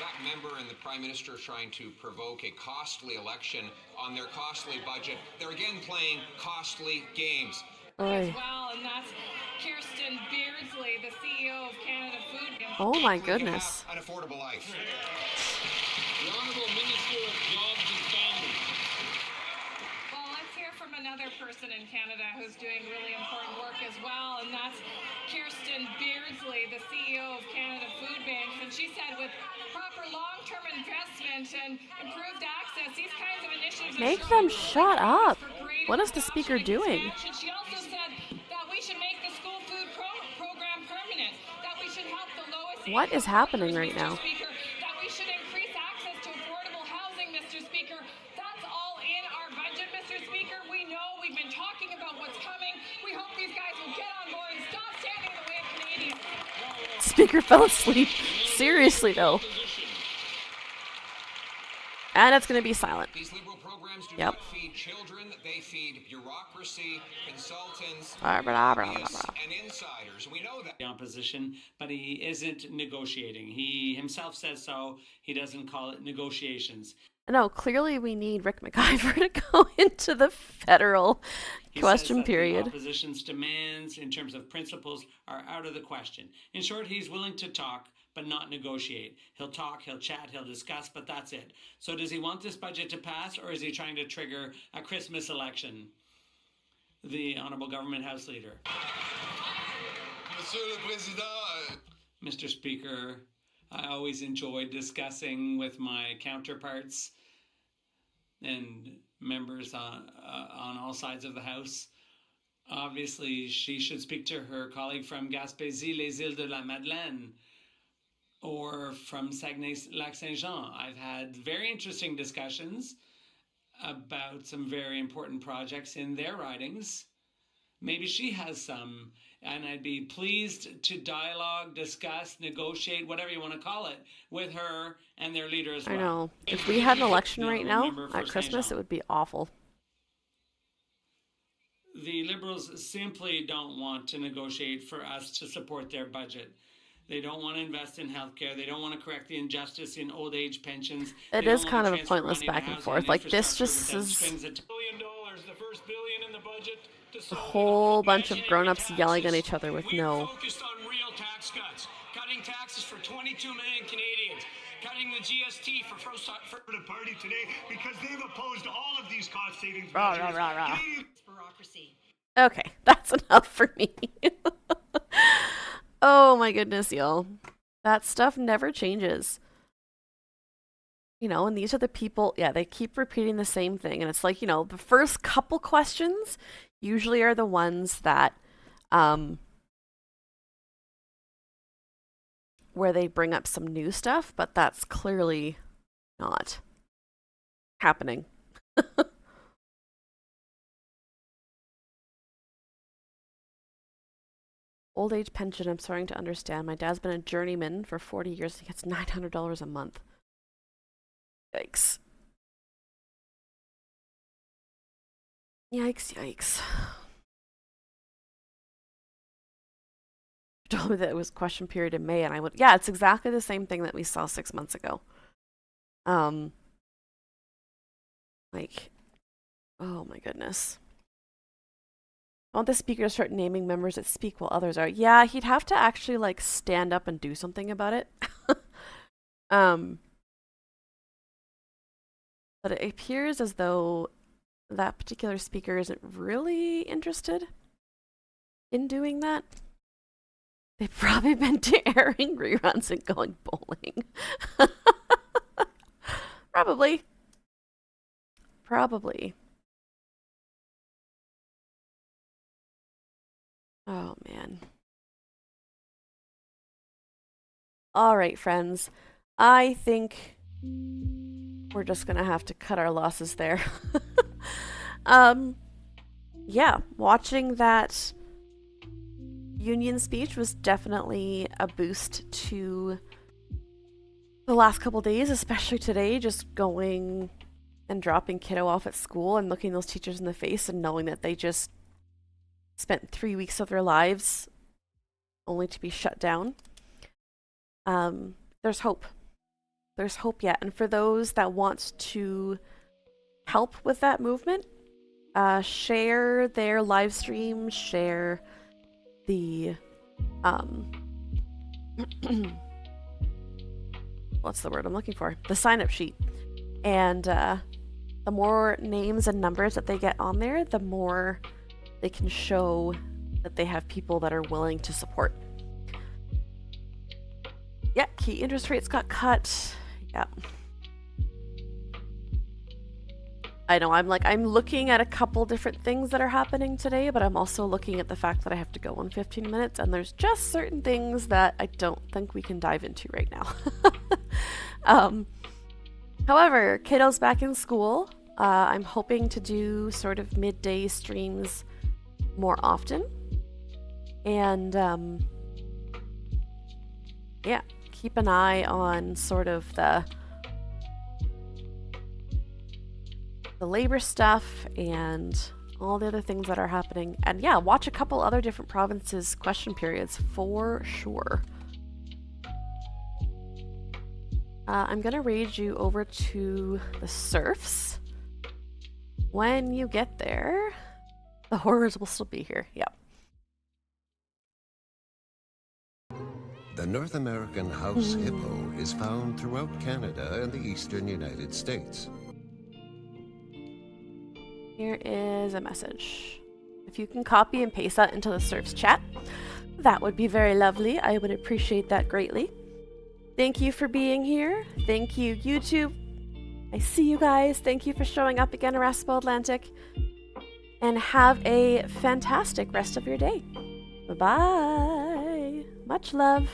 that member and the Prime Minister are trying to provoke a costly election on their costly budget. They're again playing costly games. Oy. As well, and that's Kirsten Beardsley, the CEO of Canada Food. Oh my goodness. An affordable life. The Honourable Minister of Jobs and Families. Well, let's hear from another person in Canada who's doing really important work as well, and that's Kirsten Beardsley, the CEO of Canada Food Banks. And she said with proper long-term investment and improved access, these kinds of initiatives Make them shut up. What is the speaker doing? She also said that we should make the school food program permanent, that we should help the lowest What is happening right now? Speaker, that we should increase speaker fell asleep. Seriously, though. And it's going to be silent. These liberal programs do Yep. not feed children, they feed bureaucracy, consultants, Blah, blah, blah, blah, lobbyists, blah. and insiders. We know that. The opposition, but he isn't negotiating. He himself says so. He doesn't call it negotiations. No, clearly we need Rick McIver to go into the federal He question says that period. The opposition's demands in terms of principles are out of the question. In short, he's willing to talk, but not negotiate. He'll talk, he'll chat, he'll discuss, but that's it. So does he want this budget to pass, or is he trying to trigger a Christmas election? The Honourable Government House Leader. Monsieur le Président. Mr. Speaker, I always enjoy discussing with my counterparts and members on all sides of the House. Obviously, she should speak to her colleague from Gaspésie, les Îles de la Madeleine, or from Saguenay-Lac-Saint-Jean. I've had very interesting discussions about some very important projects in their ridings. Maybe she has some, and I'd be pleased to dialogue, discuss, negotiate, whatever you want to call it, with her and their leader as well. I know. If we had an election right now Member for at Christmas, Saint-Jean. it would be awful. The Liberals simply don't want to negotiate for us to support their budget. They don't want to invest in healthcare. They don't want to correct the injustice in old age pensions. It is kind of a pointless back and forth. Like, this just is $1 billion, the first billion in the budget to a solve whole bunch of grown-ups yelling at each other with no... focused on real tax cuts, cutting taxes for 22 million Canadians, cutting the GST for the party today because they've opposed all of these cost savings Rah, measures. rah, rah, rah. Bureaucracy. Okay, that's enough for me. Oh my goodness, y'all. That stuff never changes. You know, and these are the people, yeah, they keep repeating the same thing. And it's like, you know, the first couple questions usually are the ones that, where they bring up some new stuff, but that's clearly not happening. Old age pension, I'm starting to understand. My dad's been a journeyman for 40 years. He gets $900 a month. Yikes. Yikes, yikes. You told me that it was question period in May, and I would, yeah, it's exactly the same thing that we saw 6 months ago. Like, oh my goodness. I want the speaker to start naming members that speak while others are. Yeah, he'd have to actually like stand up and do something about it. But it appears as though that particular speaker isn't really interested in doing that. They've probably been airing reruns and going bowling. Probably. Probably. Oh, man. All right, friends. I think we're just going to have to cut our losses there. Yeah, watching that union speech was definitely a boost to the last couple days, especially today, just going and dropping kiddo off at school and looking those teachers in the face and knowing that they just spent 3 weeks of their lives only to be shut down. There's hope. There's hope yet. And for those that want to help with that movement, share their live stream, share the what's the word I'm looking for? The sign-up sheet. And the more names and numbers that they get on there, the more they can show that they have people that are willing to support. Yeah, key interest rates got cut. Yeah. I know, I'm looking at a couple different things that are happening today, but I'm also looking at the fact that I have to go in 15 minutes, and there's just certain things that I don't think we can dive into right now. However, kiddos back in school. I'm hoping to do sort of midday streams more often. And yeah, keep an eye on sort of the labor stuff and all the other things that are happening. And yeah, watch a couple other different provinces' question periods for sure. I'm gonna raid you over to the serfs. When you get there, the horrors will still be here. Yep. The North American house hippo is found throughout Canada and the eastern United States. Here is a message. If you can copy and paste that into the serfs chat, that would be very lovely. I would appreciate that greatly. Thank you for being here. Thank you, YouTube. I see you guys. Thank you for showing up again, Erasmus Atlantic. And have a fantastic rest of your day. Bye-bye. Much love.